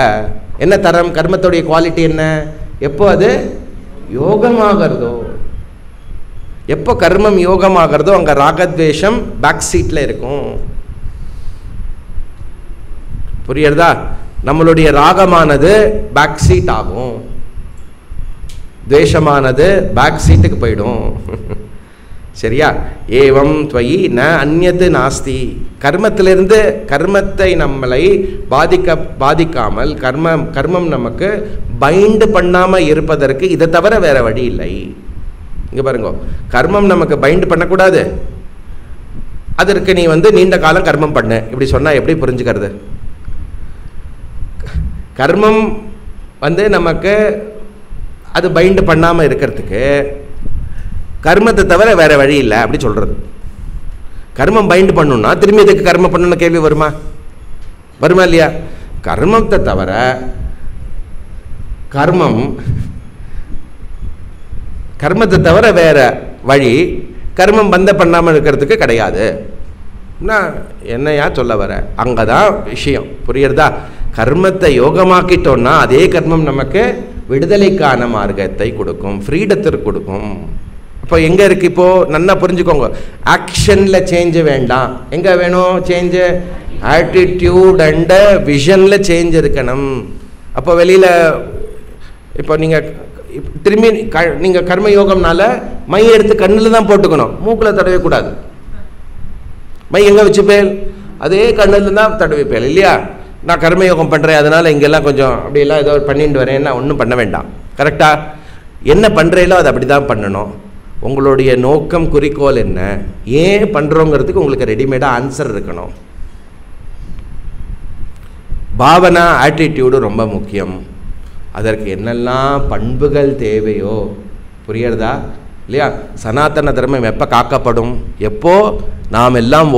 Speaker 2: என்ன தரம்? கர்மத்துடைய குவாலிட்டி என்ன? எப்போ அது யோகமாகிறதோ, எப்போ கர்மம் யோகமாகிறதோ அங்கே ராகத்வேஷம் பேக் சீட்டில் இருக்கும். புரியுறதா? நம்மளுடைய ராகமானது பேக் சீட் ஆகும், துவேஷமானது பேக் சீட்டுக்கு போயிடும். சரியா? ஏவம் துவயி ந அந்யத்து நாஸ்தி. கர்மத்திலிருந்து கர்மத்தை நம்மளை பாதிக்காமல் கர்மம் நமக்கு பைண்டு பண்ணாமல் இருப்பதற்கு இதை தவிர வேற வழி இல்லை. இங்கே பாருங்க, கர்மம் நமக்கு பைண்ட் பண்ணக்கூடாது, அதற்கு நீ நீண்ட காலம் கர்மம் பண்ணு இப்படி சொன்னால் எப்படி புரிஞ்சுக்கிறது? கர்மம் நமக்கு அது பைண்டு பண்ணாமல் இருக்கிறதுக்கு கர்மத்தை தவிர வேற வழி இல்லை அப்படி சொல்றது. கர்மம் பைண்ட் பண்ணணும்னா திரும்பி இதுக்கு கர்மம் பண்ணணும்னு கேள்வி வருமா இல்லையா? கர்மத்தை தவிர கர்மத்தை தவிர வேற வழி கர்மம் பந்த பண்ணாமல் இருக்கிறதுக்கு கிடையாது. என்னையா சொல்ல வர? அங்கதான் விஷயம். புரியுறதா? கர்மத்தை யோகமாக்கிட்டோம்னா அதே கர்மம் நமக்கு விடுதலைக்கான மார்க்கத்தை கொடுக்கும், ஃப்ரீடத்திற்கு கொடுக்கும். இப்போ எங்கே இருக்குது? இப்போது நல்லா புரிஞ்சுக்கோங்க, ஆக்ஷனில் சேஞ்சு வேண்டாம். எங்கே வேணும் சேஞ்சு? ஆட்டிடியூட் அண்டு விஷனில் சேஞ்ச் இருக்கணும். அப்போ வெளியில் இப்போ நீங்கள் திரும்பி நீங்கள் கர்ம யோகம்னால மை எடுத்து கண்ணில் தான் போட்டுக்கணும், மூக்கில் தடவக்கூடாது. மை எங்கே வச்சுப்பேன்? அதே கண்ணில் தான் தடவிப்பேன் இல்லையா? நான் கர்மயோகம் பண்ணுறேன் அதனால் இங்கெல்லாம் கொஞ்சம் அப்படியெல்லாம் ஏதோ பண்ணிட்டு வரேன்னா ஒன்றும் பண்ண வேண்டாம். கரெக்டாக என்ன பண்ணுறீங்களோ அது அப்படி தான் பண்ணணும். உங்களுடைய நோக்கம், குறிக்கோள் என்ன, ஏன் பண்ணுறோங்கிறதுக்கு உங்களுக்கு ரெடிமேடாக ஆன்சர் இருக்கணும். பாவனா, ஆட்டிடியூடு ரொம்ப முக்கியம். அதற்கு என்னெல்லாம் பண்புகள் தேவையோ, புரியுறதா இல்லையா? சனாதன தர்மம் எப்போ காக்கப்படும்? எப்போ நாம் எல்லாம்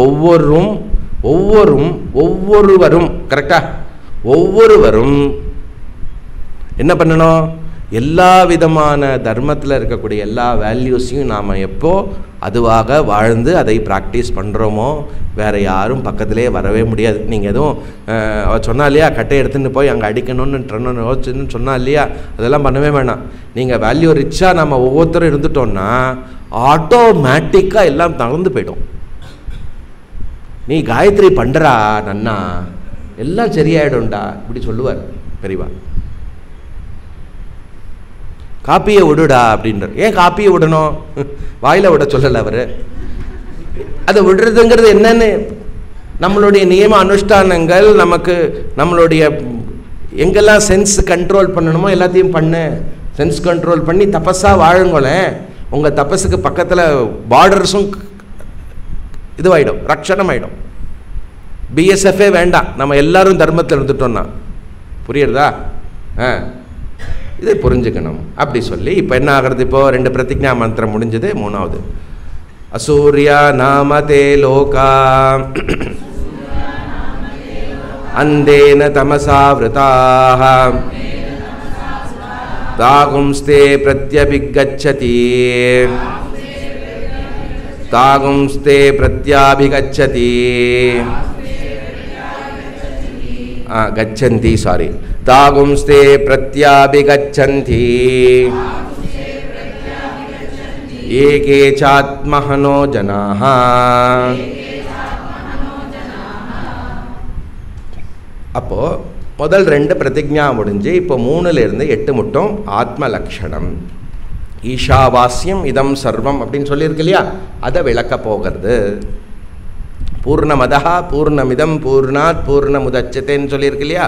Speaker 2: ஒவ்வொருவரும் கரெக்டா ஒவ்வொருவரும் என்ன பண்ணணும்? எல்லா விதமான தர்மத்தில் இருக்கக்கூடிய எல்லா வேல்யூஸையும் நாம் எப்போ அதுவாக வாழ்ந்து அதை ப்ராக்டிஸ் பண்ணுறோமோ வேறு யாரும் பக்கத்திலே வரவே முடியாது. நீங்கள் எதுவும் சொன்னா இல்லையா, கட்டை எடுத்துகிட்டு போய் அங்கே அடிக்கணும்னு யோசிச்சுன்னு சொன்னா இல்லையா, அதெல்லாம் பண்ணவே வேணாம். நீங்கள் வேல்யூ ரிச்சாக நம்ம ஒவ்வொருத்தரும் இருந்துட்டோம்னா ஆட்டோமேட்டிக்காக எல்லாம் தகுந்து போய்டும். நீ காயத்ரி பண்ணுறா நன்னா, எல்லாம் சரியாயிடும்டா இப்படி சொல்லுவார் பெரியவா. காப்பியை விடுடா அப்படின்றார். ஏன் காப்பியை விடணும்? வாயில் விட சொல்லலை அவர். அதை விடுறதுங்கிறது என்னன்னு நம்மளுடைய நியம அனுஷ்டானங்கள் நமக்கு நம்மளுடைய எங்கெல்லாம் சென்ஸ் கண்ட்ரோல் பண்ணணுமோ எல்லாத்தையும் பண்ணு. சென்ஸ் கண்ட்ரோல் பண்ணி தபஸாக வாழுங்களேன். உங்கள் தபஸுக்கு பக்கத்தில் பார்டர்ஸும் இதுவாயிடும், ரக்ஷணம் ஆகிடும். பிஎஸ்எஃபே வேண்டாம், நம்ம எல்லாரும் தர்மத்தில் இருந்துட்டோம்னா. புரியுறதா? இதை புரிஞ்சுக்கணும். அப்படி சொல்லி இப்போ என்ன ஆகிறது? இப்போது 2 பிரதிஜ்ஞா மந்திரம் முடிஞ்சது. 3வது அசூர்யா நாமதே லோகா அந்தேன தமசாவிருதாக தாகும்ஸ்தே பிரத்யபிகச்சதி தாகும்ஸ்தே பிரத்யாபிகச்சதி கச்சந்தி சாரி தாகும்ஸ்தே பிரத்யாபிகச்சந்தி ஏகே சாத்மஹனோ ஜனாஹ. அப்போது முதல் 2 பிரதிஜ்ஞா முடிஞ்சு இப்போ 3லேருந்து 8 மட்டும் ஆத்ம லக்ஷணம். ஈஷாவாஸ்யம் இதம் சர்வம் அப்படின்னு சொல்லியிருக்கு இல்லையா, அதை விளக்க போகிறது. பூர்ணமதா பூர்ணமிதம் பூர்ணாத் பூர்ணமுதச்சதேன்னு சொல்லியிருக்கு இல்லையா,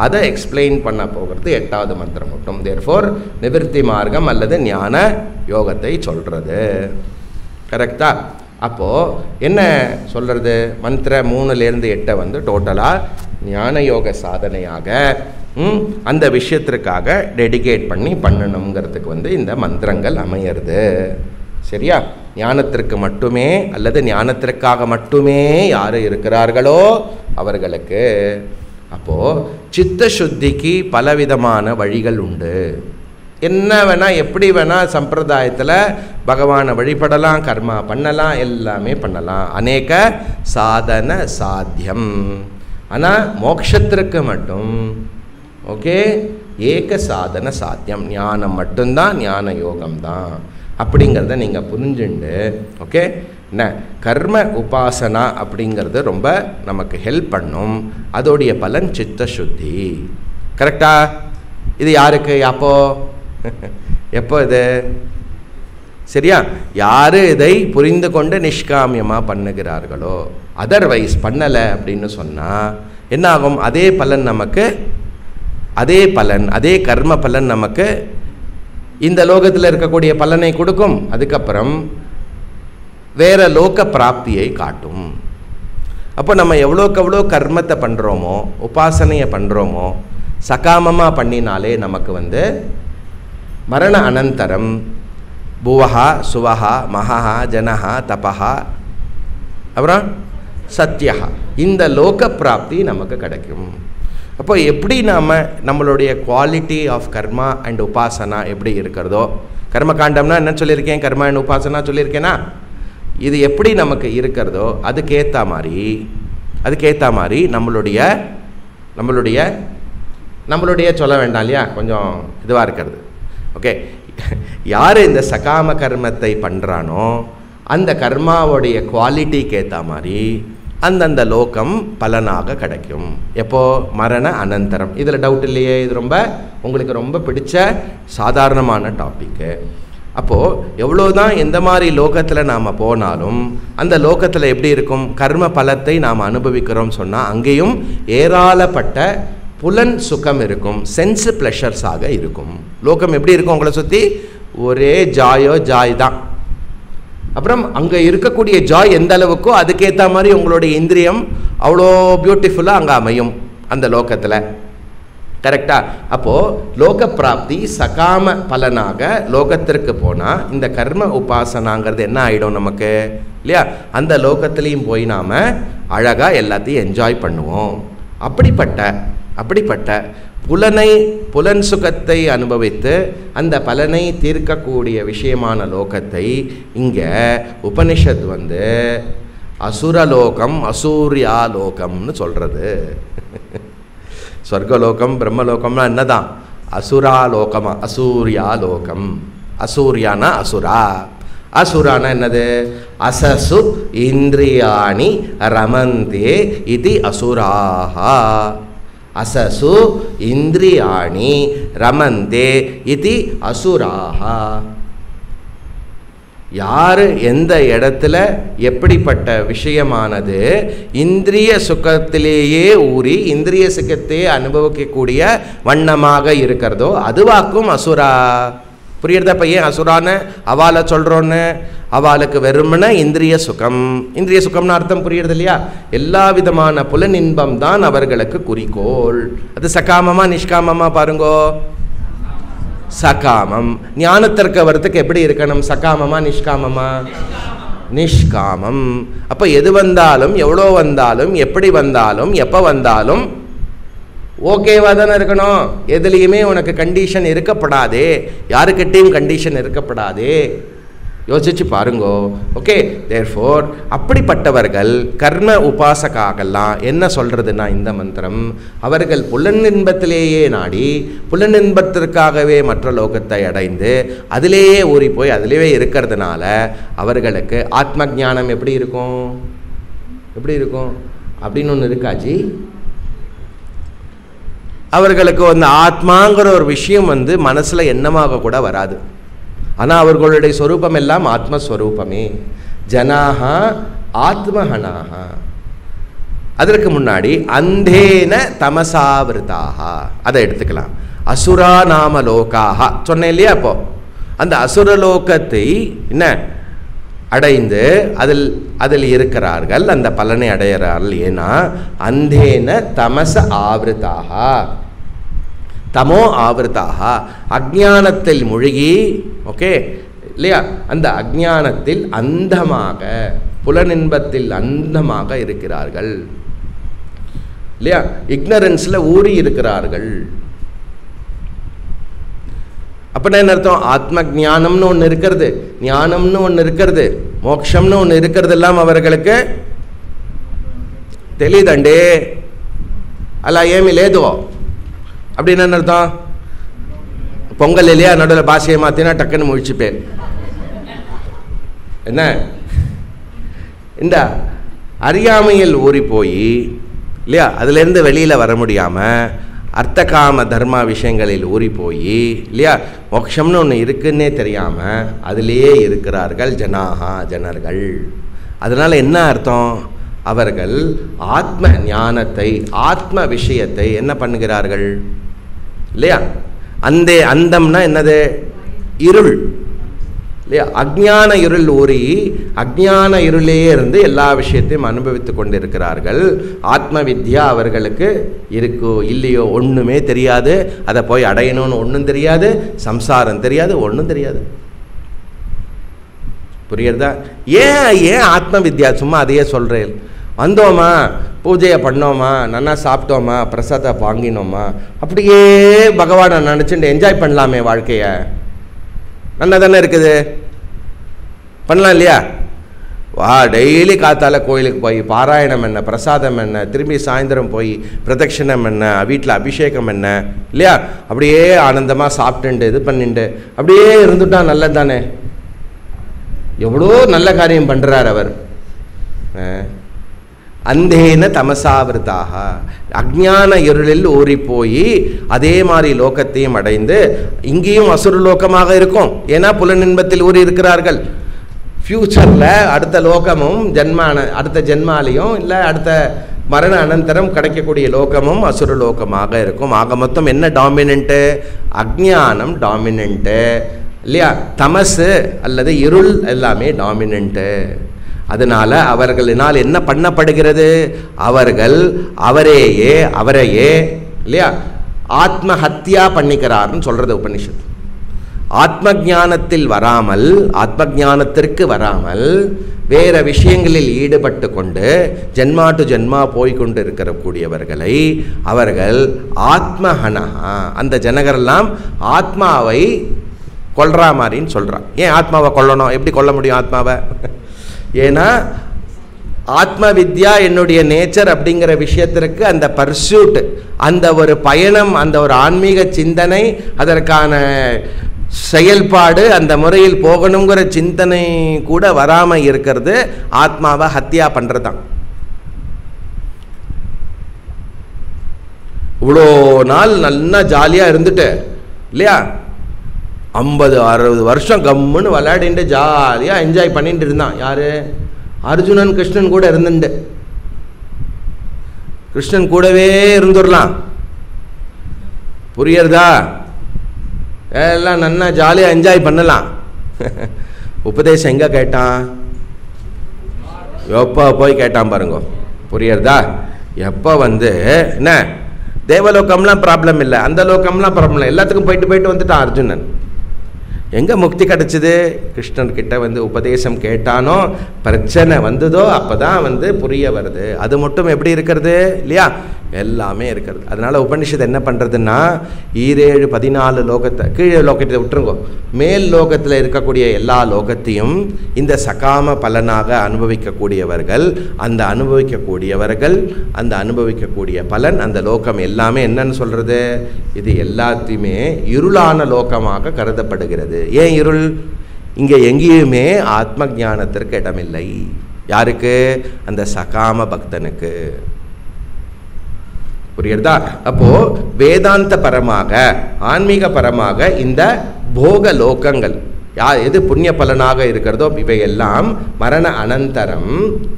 Speaker 2: அதை எக்ஸ்பிளைன் பண்ண போகிறது 8வது மந்திரம் மட்டும். தேர்ஃபோர் நிவிருத்தி மார்க்கம் அல்லது ஞான யோகத்தை சொல்கிறது. கரெக்டா? அப்போது என்ன சொல்கிறது? மந்திர 3லேருந்து 8 வந்து டோட்டலாக ஞான யோக சாதனையாக அந்த விஷயத்திற்காக டெடிகேட் பண்ணி பண்ணணுங்கிறதுக்கு வந்து இந்த மந்திரங்கள் அமையிறது. சரியா? ஞானத்திற்கு மட்டுமே அல்லது ஞானத்திற்காக மட்டுமே யார் இருக்கிறார்களோ அவர்களுக்கு. அப்போது சித்த சுத்திக்கு பலவிதமான வழிகள் உண்டு. என்ன வேணால் எப்படி வேணால் சம்பிரதாயத்தில் பகவானை வழிபடலாம், கர்மா பண்ணலாம், எல்லாமே பண்ணலாம். அநேக சாதன சாத்தியம். ஆனால் மோட்சத்திற்கு மட்டும் ஓகே ஏக சாதன சாத்தியம். ஞானம் மட்டும்தான், ஞான யோகம்தான் அப்படிங்கிறத நீங்கள் புரிஞ்சுண்டு ஓகே என்ன கர்ம உபாசனா அப்படிங்கிறது ரொம்ப நமக்கு ஹெல்ப் பண்ணும். அதோடைய பலன் சித்த சுத்தி. கரெக்டா? இது யாருக்கு? எப்போ இது? சரியா? யார் இதை புரிந்து கொண்டு நிஷ்காமியமாக பண்ணுகிறார்களோ. அதர்வைஸ் பண்ணலை அப்படின்னு சொன்னால் என்ன ஆகும்? அதே பலன் நமக்கு, அதே பலன், அதே கர்ம பலன் நமக்கு இந்த லோகத்தில் இருக்கக்கூடிய பலனை கொடுக்கும். அதுக்கப்புறம் வேற லோக பிராப்தியை காட்டும். அப்போ நம்ம எவ்வளோக்கு எவ்வளோ கர்மத்தை பண்ணுறோமோ, உபாசனையை பண்ணுறோமோ, சகாமமாக பண்ணினாலே நமக்கு வந்து மரண அனந்தரம் புவஹா சுவஹா மகா ஜனஹா தபஹா அப்புறம் சத்யா இந்த லோக பிராப்தி நமக்கு கிடைக்கும். அப்போ எப்படி நாம் நம்மளுடைய குவாலிட்டி ஆஃப் கர்மா அண்ட் உபாசனா எப்படி இருக்கிறதோ, கர்மகாண்டம்னா என்ன சொல்லியிருக்கேன், கர்மா அண்ட் உபாசனா சொல்லியிருக்கேனா, இது எப்படி நமக்கு இருக்கிறதோ அதுக்கேற்ற மாதிரி நம்மளுடைய சொல்ல வேண்டாம் இல்லையா, கொஞ்சம் இதுவாக இருக்கிறது. ஓகே, யார் இந்த சகாம கர்மத்தை பண்ணுறானோ அந்த கர்மாவுடைய குவாலிட்டிக்கு ஏற்ற மாதிரி அந்தந்த லோகம் பலனாக கிடைக்கும். எப்போது? மரண அனந்தரம். இதில் டவுட் இல்லையே, இது உங்களுக்கு ரொம்ப பிடிச்ச சாதாரணமான டாப்பிக்கு. அப்போது எவ்வளோதான் எந்த மாதிரி லோகத்தில் நாம் போனாலும் அந்த லோகத்தில் எப்படி இருக்கும்? கர்ம பலத்தை நாம் அனுபவிக்கிறோம் சொன்னால் அங்கேயும் ஏராளப்பட்ட புலன் சுகம் இருக்கும், சென்ஸ் ப்ளஷர்ஸாக இருக்கும். லோகம் எப்படி இருக்கும்? உங்களை சுற்றி ஒரே ஜாய் தான். அப்புறம் அங்கே இருக்கக்கூடிய ஜாய் எந்த அளவுக்கோ அதுக்கேற்ற மாதிரி உங்களுடைய இந்திரியம் அவ்வளோ பியூட்டிஃபுல்லாக அங்கே அமையும் அந்த லோகத்தில். கரெக்டா? அப்போது லோக பிராப்தி சகாம பலனாக லோகத்திற்கு போனால் இந்த கர்ம உபாசனாங்கிறது என்ன ஆகிடும் நமக்கு இல்லையா? அந்த லோகத்துலேயும் போய் நாம் அழகாக எல்லாத்தையும் என்ஜாய் பண்ணுவோம். அப்படிப்பட்ட புலன் சுகத்தை அனுபவித்து அந்த பலனை தீர்க்கக்கூடிய விஷயமான லோகத்தை இங்கே உபனிஷத் வந்து அசுரலோகம் அசூர்யா லோகம்னு சொல்கிறது. ஸ்வர்கலோகம் பிரம்மலோகம்னா என்னதான்? அசுராலோகமா, அசூர்யா லோகம். அசூர்யானா அசுரா. அசுரானா என்னது? அசசு இந்திரியாணி ரமந்தே இது அசுராஹா. அசசு இந்திரியாணி ரமந்தே இது அசுராஹா. யார் எந்த இடத்துல எப்படிப்பட்ட விஷயமானது இந்திரிய சுகத்திலேயே ஊறி இந்திரிய சுகத்தையே அனுபவிக்கக்கூடிய வண்ணமாக இருக்கிறதோ அதுவாக்கும் அசுரா. புரியுறதா பையன்? அசுரான்னு அவாலை சொல்கிறோன்னு, அவளுக்கு வெறுமன இந்திரிய சுகம். இந்திரிய சுகம்னு அர்த்தம் புரியுறது இல்லையா? எல்லா விதமான புலனின்பம் தான் அவர்களுக்கு குறிக்கோள். அது சகாமமா நிஷ்காமமா பாருங்கோ? சகாமம். ஞானத்திற்கு வரத்துக்கு எப்படி இருக்கணும்? சகாமமா நிஷ்காமமா? நிஷ்காமம். அப்போ எது வந்தாலும் எவ்வளோ வந்தாலும் எப்படி வந்தாலும் எப்போ வந்தாலும் ஓகேவா தானே இருக்கணும். எதுலேயுமே உனக்கு கண்டிஷன் இருக்கப்படாதே, யாருக்கிட்டையும் கண்டிஷன் இருக்கப்படாதே. யோசிச்சு பாருங்கோ. ஓகே, தேர்ஃபோர் அப்படிப்பட்டவர்கள் கர்ம உபாசகாகலாம் என்ன சொல்கிறதுனா இந்த மந்திரம் அவர்கள் புலனின்பத்திலேயே நாடி புலனின்பத்திற்காகவே மற்ற லோகத்தை அடைந்து அதிலேயே ஊறி போய் அதிலேயே இருக்கிறதுனால அவர்களுக்கு ஆத்ம ஞானம் எப்படி இருக்கும்? எப்படி இருக்கும் அப்படின்னு ஒன்று இருக்காஜி. அவர்களுக்கு வந்து ஆத்மாங்கிற ஒரு விஷயம் வந்து மனசில் எண்ணமாக கூட வராது. ஆனால் அவர்களுடைய ஸ்வரூபம் எல்லாம் ஆத்மஸ்வரூபமே. ஜனாஹா ஆத்மஹனாக. அதற்கு முன்னாடி அந்தேன தமசாவிருதாக அதை எடுத்துக்கலாம். அசுரா நாம லோகாக சொன்னேன் இல்லையா? அப்போ அந்த அசுரலோகத்தை என்ன அடைந்து அதில் இருக்கிறார்கள், அந்த பலனை அடைகிறார்கள். ஏன்னா அந்தேன தமச ஆவிருதாக, தமோ ஆவிருதாக, அஜ்ஞானத்தில் முழுகி, ஓகே இல்லையா? அந்த அஜ்ஞானத்தில் அந்தமாக புலனின்பத்தில் அந்தமாக இருக்கிறார்கள் இல்லையா? இக்னரன்ஸில் ஊறி இருக்கிறார்கள். அப்படின்னா என்ன அர்த்தம்? ஆத்ம ஞானம்னு ஒன்று இருக்கிறது, ஞானம்னு ஒன்று இருக்கிறது, மோட்சம்னு ஒன்று இருக்கிறது எல்லாம் அவர்களுக்கு తెలియదండి. అలా ఏమీ లేదు அப்படின்னு என்ன அர்த்தம்? பொங்கல் இல்லையா, நடுவில் பாஷையை மாற்றினா டக்குன்னு முழிச்சுப்பேன். என்ன இந்த அறியாமையில் ஊறி போய் இல்லையா, அதுலேருந்து வெளியில் வர முடியாமல் அர்த்தகாம தர்ம விஷயங்களில் ஊறி போய் இல்லையா, மோட்சம்னு ஒன்று இருக்குன்னே தெரியாமல் அதிலேயே இருக்கிறார்கள் ஜனாகா, ஜனர்கள். அதனால் என்ன அர்த்தம்? அவர்கள் ஆத்ம ஞானத்தை ஆத்ம விஷயத்தை என்ன பண்ணுகிறார்கள் இல்லையா? அந்தம்னா என்னது? இருள் இல்லையா? அஜ்ஞான இருள் ஊறி அஜ்ஞான இருளையே இருந்து எல்லா விஷயத்தையும் அனுபவித்து கொண்டிருக்கிறார்கள். ஆத்ம வித்யா அவர்களுக்கு இருக்கோ இல்லையோ ஒன்றுமே தெரியாது. அதை போய் அடையணும்னு ஒன்றும் தெரியாது, சம்சாரம் தெரியாது, ஒன்றும் தெரியாது. புரியுறதா? ஏன் ஆத்ம வித்யா? சும்மா அதையே சொல்கிறேன். வந்தோமா, பூஜையை பண்ணோமா, நல்லா சாப்பிட்டோமா, பிரசாதத்தை வாங்கினோமா, அப்படியே பகவானை நினச்சிட்டு என்ஜாய் பண்ணலாமே வாழ்க்கையை. நல்லா தானே இருக்குது, பண்ணலாம் இல்லையா? வா, டெய்லி காத்தால கோயிலுக்கு போய் பாராயணம் என்ன, பிரசாதம் என்ன, திரும்பி சாயந்தரம் போய் பிரதட்சணம் என்ன, வீட்டில் அபிஷேகம் என்ன இல்லையா, அப்படியே ஆனந்தமாக சாப்பிட்டுண்டு இது பண்ணிட்டு அப்படியே இருந்துட்டா நல்லது தானே. எவ்வளோ நல்ல காரியம் பண்ணுறார் அவர். அந்தேன தமசாவிருதாக, அஜ்ஞான இருளில் ஊறி போய் அதே மாதிரி லோகத்தையும் அடைந்து இங்கேயும் அசுரலோகமாக இருக்கும். ஏன்னா புலனின்பத்தில் ஊறி இருக்கிறார்கள். ஃப்யூச்சரில் அடுத்த லோகமும் அடுத்த ஜென்மாலையும் இல்லை அடுத்த மரண அனந்தரம் கிடைக்கக்கூடிய லோகமும் அசுரலோகமாக இருக்கும். ஆக மொத்தம் என்ன டாமினண்ட்டு? அஜ்ஞானம் டாமினண்ட்டு இல்லையா? தமசு அல்லது இருள் எல்லாமே டாமினண்ட்டு. அதனால் அவர்களினால் என்ன பண்ணப்படுகிறது? அவர்கள் அவரையே இல்லையா ஆத்ம ஹத்யா பண்ணிக்கிறார்னு சொல்கிறது உபனிஷத். ஆத்ம ஞானத்தில் வராமல், ஆத்ம ஞானத்திற்கு வராமல் வேற விஷயங்களில் ஈடுபட்டு கொண்டு ஜென்மா டு ஜென்மா போய்கொண்டு இருக்கக்கூடியவர்களை அவர்கள் ஆத்மஹனஹா, அந்த ஜனகரெல்லாம் ஆத்மாவை கொல்றா மாதிரின்னு சொல்கிறான். ஏன் ஆத்மாவை கொல்லணும்? எப்படி கொல்ல முடியும் ஆத்மாவை? ஏன்னா ஆத்ம வித்யா என்னுடைய நேச்சர் அப்படிங்கிற விஷயத்திற்கு அந்த பர்சூட், அந்த ஒரு பயணம், அந்த ஒரு ஆன்மீக சிந்தனை, அதற்கான செயல்பாடு, அந்த முறையில் போகணுங்கிற சிந்தனை கூட வராமல் இருக்கிறது ஆத்மாவை ஹத்யா பண்ணுறது தான். இவ்வளோ நாள் நல்லா ஜாலியாக இருந்துட்டு இல்லையா, 50-60 வருஷம் கம்முன்னு விளையாடிட்டு ஜாலியாக என்ஜாய் பண்ணிட்டு இருந்தான். யார்? அர்ஜுனன் கிருஷ்ணன் கூட இருந்துட்டு. கிருஷ்ணன் கூடவே இருந்துடலாம். புரியறதா? எல்லாம் நன்னா ஜாலியாக என்ஜாய் பண்ணலாம். உபதேசம் எங்கே கேட்டான்? எப்போ போய் கேட்டான் பாருங்க. புரியறதா? எப்போ என்ன தேவலோகம்லாம் ப்ராப்ளம் இல்லை, அந்த லோகம்லாம் ப்ராப்ளம் இல்லை, எல்லாத்துக்கும் போயிட்டு வந்துட்டான் அர்ஜுனன். எங்கே முக்தி கிடச்சிது? கிருஷ்ணன்கிட்ட உபதேசம் கேட்டானோ, பிரச்சனை வந்ததோ அப்போ தான் புரிய வருது. அது மட்டும் எப்படி இருக்கிறது இல்லையா? எல்லாமே இருக்கிறது. அதனால் உபனிஷத்து என்ன பண்ணுறதுன்னா 7-14 லோகத்தை, கீழே லோகத்தை விட்டுருங்கோ, மேல் லோகத்தில் இருக்கக்கூடிய எல்லா லோகத்தையும் இந்த சகாம பலனாக அனுபவிக்கக்கூடியவர்கள், அந்த அனுபவிக்கக்கூடிய பலன், அந்த லோகம் எல்லாமே என்னன்னு சொல்கிறது? இது எல்லாத்தையுமே இருளான லோகமாக கருதப்படுகிறது. ஏன் இருள்? இங்கே எங்கேயுமே ஆத்ம ஞானத்திற்கு இடமில்லை. யாருக்கு? அந்த சகாம பக்தனுக்கு. புரியுறதா? அப்போ வேதாந்த பரமாக, ஆன்மீக பரமாக இந்த போக லோகங்கள் எது புண்ணிய பலனாக இருக்கிறதோ இவையெல்லாம் மரண அனந்தரம்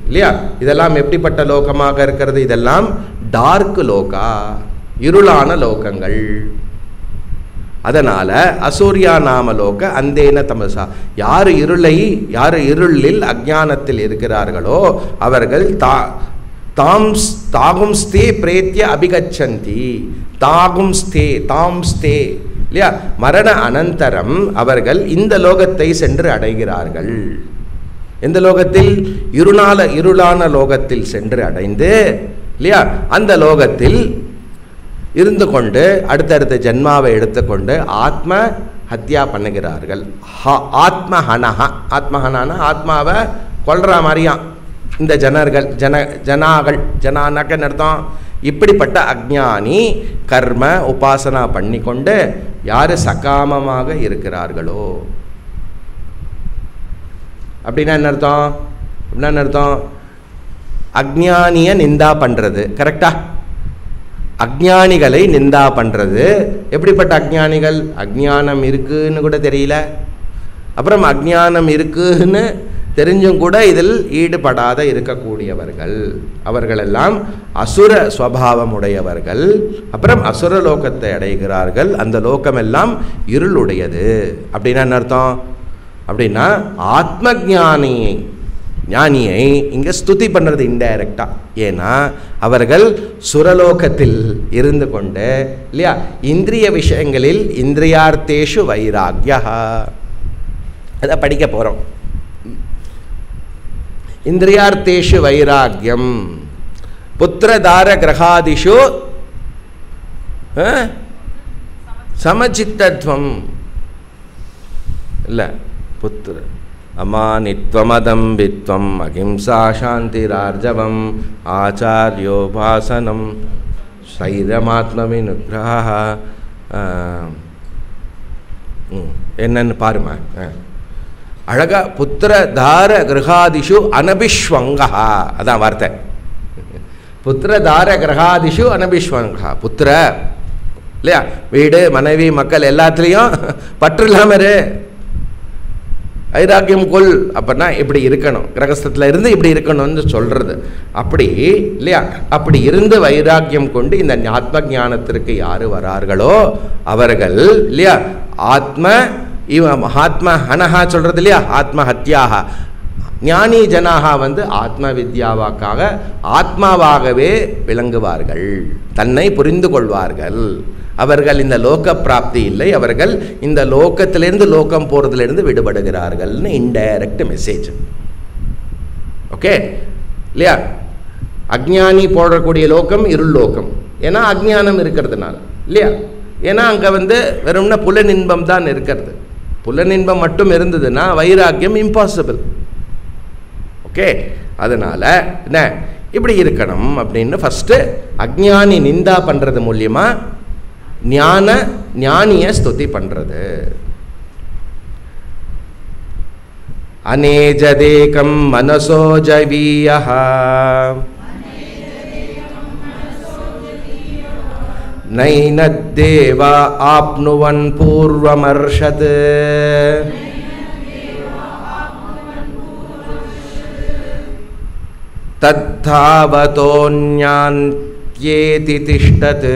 Speaker 2: இல்லையா? இதெல்லாம் எப்படிப்பட்ட லோகமாக இருக்கிறது? இதெல்லாம் டார்க் லோகா, இருளான லோகங்கள். அதனால அசூர்யா நாம லோக அந்தேன தமசா, யார் இருளில் அஜானத்தில் இருக்கிறார்களோ அவர்கள் தாகும்ஸ்தே பிரேத்திய அபிகச்சந்தி. தாகும்ஸ்தே இல்லையா? மரண அனந்தரம் அவர்கள் இந்த லோகத்தை சென்று அடைகிறார்கள். எந்த லோகத்தில்? இருளான லோகத்தில் சென்று அடைந்து இல்லையா, அந்த லோகத்தில் இருந்து கொண்டு அடுத்தடுத்த ஜென்மாவை எடுத்துக்கொண்டு ஆத்ம ஹத்யா பண்ணுகிறார்கள். ஆத்மஹனஹா, ஆத்மஹனான ஆத்மாவை கொல்ற மாதிரியாம் இந்த ஜனானாக்க அர்த்தம். இப்படிப்பட்ட அஜ்ஞானி கர்ம உபாசனா பண்ணிக்கொண்டு யாரு சகாமமாக இருக்கிறார்களோ, அப்படின்னா என்ன அர்த்தம்? அஜ்ஞானிய நிந்தா பண்றது. கரெக்டா? அஜ்ஞானிகளை நிந்தா பண்றது. எப்படிப்பட்ட அஜ்ஞானிகள்? அஜ்ஞானம் இருக்குன்னு கூட தெரியல, அப்புறம் அஜ்ஞானம் இருக்குன்னு தெரிஞ்சும் கூட இதில் ஈடுபடாத இருக்கக்கூடியவர்கள், அவர்களெல்லாம் அசுர ஸ்வபாவம் உடையவர்கள். அப்புறம் அசுர லோகத்தை அடைகிறார்கள். அந்த லோகமெல்லாம் இருளுடையது. அப்படின்னா என்ன அர்த்தம்? அப்படின்னா ஆத்ம ஞானியை இங்கே ஸ்துதி பண்ணுறது இன்டைரக்டா. ஏன்னா அவர்கள் சுரலோகத்தில் இருந்து கொண்டு இல்லையா, இந்திரிய விஷயங்களில் இந்திரியார்த்தேஷு வைராக்யா, அதை படிக்க போகிறோம். இந்திரியார்த்தேஷு வைராக்யம் புத்திரதார கிரகாதிஷு சமச்சித்தத்வம் இல்லை, புத்திர அமானித்வமதம்பித்வம் அகிம்சா சாந்திரார்ஜவம் ஆச்சாரியோபாசனம் சைரமாத்மவினுக்ரஹ. என்னன்னு பாருமா, அழகா புத்திரதார கிரகாதிஷு அனபிஷ்வங்கா, அதான் வார்த்தை. புத்திரதார கிரகாதிஷு அனபிஷ்வங்கா. புத்திர இல்லையா, வீடு மனைவி மக்கள் எல்லாத்துலேயும் பற்று இல்லாமல் வைராக்கியம் கொள். அப்படின்னா இப்படி இருக்கணும், கிரகஸ்தத்தில் இருந்து இப்படி இருக்கணும்னு சொல்கிறது. அப்படி இல்லையா, அப்படி இருந்து வைராக்கியம் கொண்டு இந்த ஆத்ம ஞானத்திற்கு யார் வரார்களோ அவர்கள் இல்லையா, ஆத்ம ஹனஹா சொல்கிறது இல்லையா, ஆத்ம ஹத்யாக. ஞானி ஜனாக ஆத்ம வித்யாவாக்காக ஆத்மாவாகவே விளங்குவார்கள், தன்னை புரிந்து கொள்வார்கள். அவர்கள் இந்த லோக பிராப்தி இல்லை, அவர்கள் இந்த லோகத்திலிருந்து லோகம் போகிறதுலேருந்து விடுபடுகிறார்கள்னு இன்டைரக்ட் மெசேஜ். ஓகே இல்லையா? அஜ்ஞானி போடக்கூடிய லோகம் இருள் லோகம், ஏன்னா அஜ்ஞானம் இருக்கிறதுனால இல்லையா. ஏன்னா அங்கே வெறும்னா புலனின்பம் தான் இருக்கிறது. புலனின்பம் மட்டும் இருந்ததுன்னா வைராக்கியம் இம்பாசிபிள். ஓகே, அதனால் என்ன இப்படி இருக்கணும் அப்படின்னு ஃபஸ்ட்டு அஜ்ஞானி நிந்தா பண்ணுறது மூலியமாக ஞானியை ஸ்துதி பண்ணுறது. அநேஜதேகம் மனசோ ஜவீயஹ நைனத்தேவ ஆப்னுவன் பூர்வமர்ஷத் தத்தாவதோன்யான்த்யேதி திஷ்டத்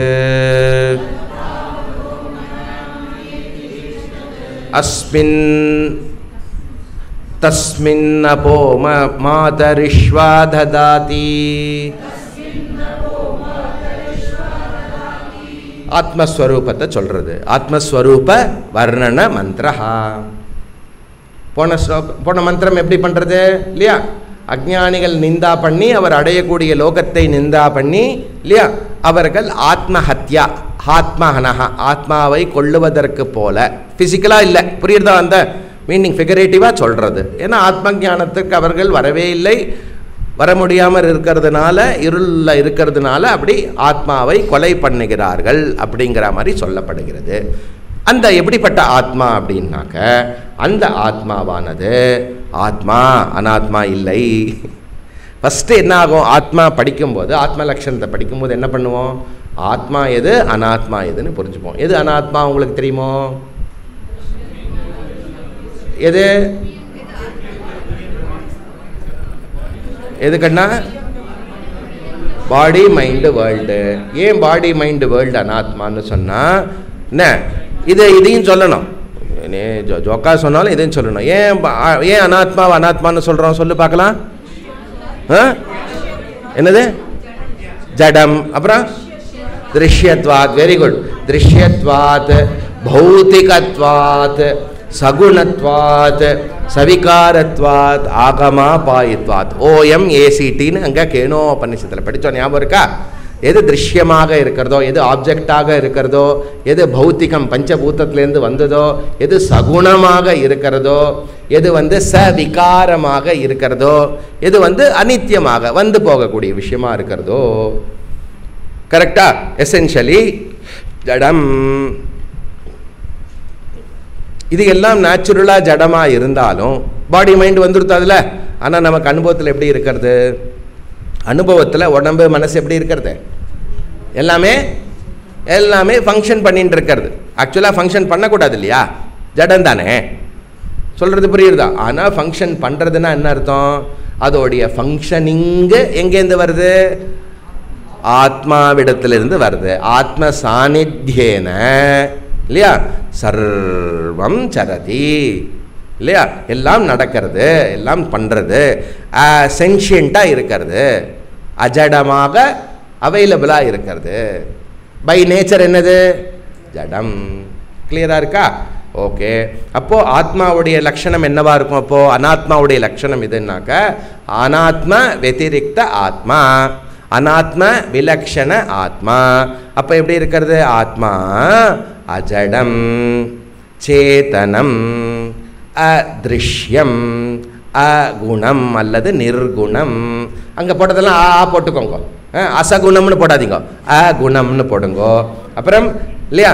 Speaker 2: அஸ்மின் தஸ்மின்னபோ மாதரிஷ்வா ததாதி. ஆத்மஸ்வரூபத்தை சொல்றது, ஆத்மஸ்வரூப வர்ணன மந்திரஹா. போன மந்திரம் எப்படி பண்றது இல்லையா? அஞ்ஞானிகள் நிந்தா பண்ணி அவர் அடையக்கூடிய லோகத்தை நிந்தா பண்ணி இல்லையா, அவர்கள் ஆத்மஹத்யா ஆத்மஹனஹா ஆத்மாவை கொள்ளுவதற்கு போல, பிசிக்கலா இல்லை, புரியுறதா அந்த மீனிங்? ஃபிகரேட்டிவா சொல்றது. ஏன்னா ஆத்ம ஞானத்துக்கு அவர்கள் வரவே இல்லை, வர முடியாமல் இருக்கிறதுனால, இருளில் இருக்கிறதுனால அப்படி ஆத்மாவை கொலை பண்ணுகிறார்கள் அப்படிங்கிற மாதிரி சொல்லப்படுகிறது. அந்த எப்படிப்பட்ட ஆத்மா அப்படின்னாக்க, அந்த ஆத்மாவானது ஆத்மா அனாத்மா இல்லை. ஃபஸ்ட்டு என்ன ஆகும்? ஆத்மா படிக்கும்போது, ஆத்ம லட்சணத்தை படிக்கும்போது என்ன பண்ணுவோம்? ஆத்மா எது அனாத்மா எதுன்னு புரிஞ்சுப்போம். எது அனாத்மா உங்களுக்கு தெரியுமோ? எது எதுக்கண்ணா? பாடி மைண்டு வேர்ல்டு. ஏன் பாடி மைண்டு வேர்ல்டு அனாத்மான்னு சொன்னால் என்ன, இதையும் சொல்லணும், ஜோக்கா சொன்னாலும் இதையும் சொல்லணும். ஏன் அனாத்மாவை அனாத்மான்னு சொல்கிறோம் சொல்லு பார்க்கலாம். என்னது? ஜடம். அப்புறம் திருஷ்யத்வாத். Very good. திருஷ்யத்வாத், பௌத்திகத்வாத், சகுணத்வாத், சவிகாரத்வாத், ஆகமாபாயித்வாத். OMACTன்னு அங்கே கேனோ உபநிஷத்தில் படித்தோம், ஞாபகம் இருக்கா? எது திருஷ்யமாக இருக்கிறதோ, எது ஆப்ஜெக்டாக இருக்கிறதோ, எது பௌத்திகம் பஞ்சபூதத்திலேருந்து வந்ததோ, எது சகுணமாக இருக்கிறதோ, எது சவிகாரமாக இருக்கிறதோ, எது அனித்தியமாக வந்து போகக்கூடிய விஷயமா இருக்கிறதோ. கரெக்டா? எசென்ஷியலி ஜடம். இது எல்லாம் நேச்சுரலாக ஜடமாக இருந்தாலும் பாடி மைண்டு வந்துருது அதில். ஆனால் நமக்கு அனுபவத்தில் எப்படி இருக்கிறது? அனுபவத்தில் உடம்பு மனசு எப்படி இருக்கிறது? எல்லாமே ஃபங்க்ஷன் பண்ணிட்டு இருக்கிறது. ஆக்சுவலாக ஃபங்க்ஷன் பண்ணக்கூடாது இல்லையா? ஜடம் தானே, சொல்கிறது புரியுறதா? ஆனால் ஃபங்க்ஷன் பண்ணுறதுன்னா என்ன அர்த்தம்? அதோடைய ஃபங்க்ஷனிங்கு எங்கேருந்து வருது? ஆத்மாவிடத்திலிருந்து வருது. ஆத்ம சாநித்தியேன இல்லையா சர்வம் சரதி இல்லையா, எல்லாம் நடக்கிறது, எல்லாம் பண்ணுறது, சென்ஷியண்ட்டாக இருக்கிறது, அஜடமாக அவைலபிளாக இருக்கிறது. பை நேச்சர் என்னது? ஜடம். கிளியராக இருக்கா? ஓகே. அப்போது ஆத்மாவுடைய லட்சணம் என்னவா இருக்கும்? அப்போது அனாத்மாவுடைய லட்சணம் இதுன்னாக்க அனாத்ம வெதிரிக்த ஆத்மா, அனாத்ம விலக்ஷண ஆத்மா. அப்போ எப்படி இருக்கிறது? ஆத்மா அஜடம், சேதனம், அதிருஷ்யம், அகுணம் அல்லது நிர்குணம். அங்கே போட்டதெல்லாம் போட்டுக்கோங்க, அசகுணம்னு போடாதீங்க, அகுணம்னு போடுங்கோ. அப்புறம் இல்லையா,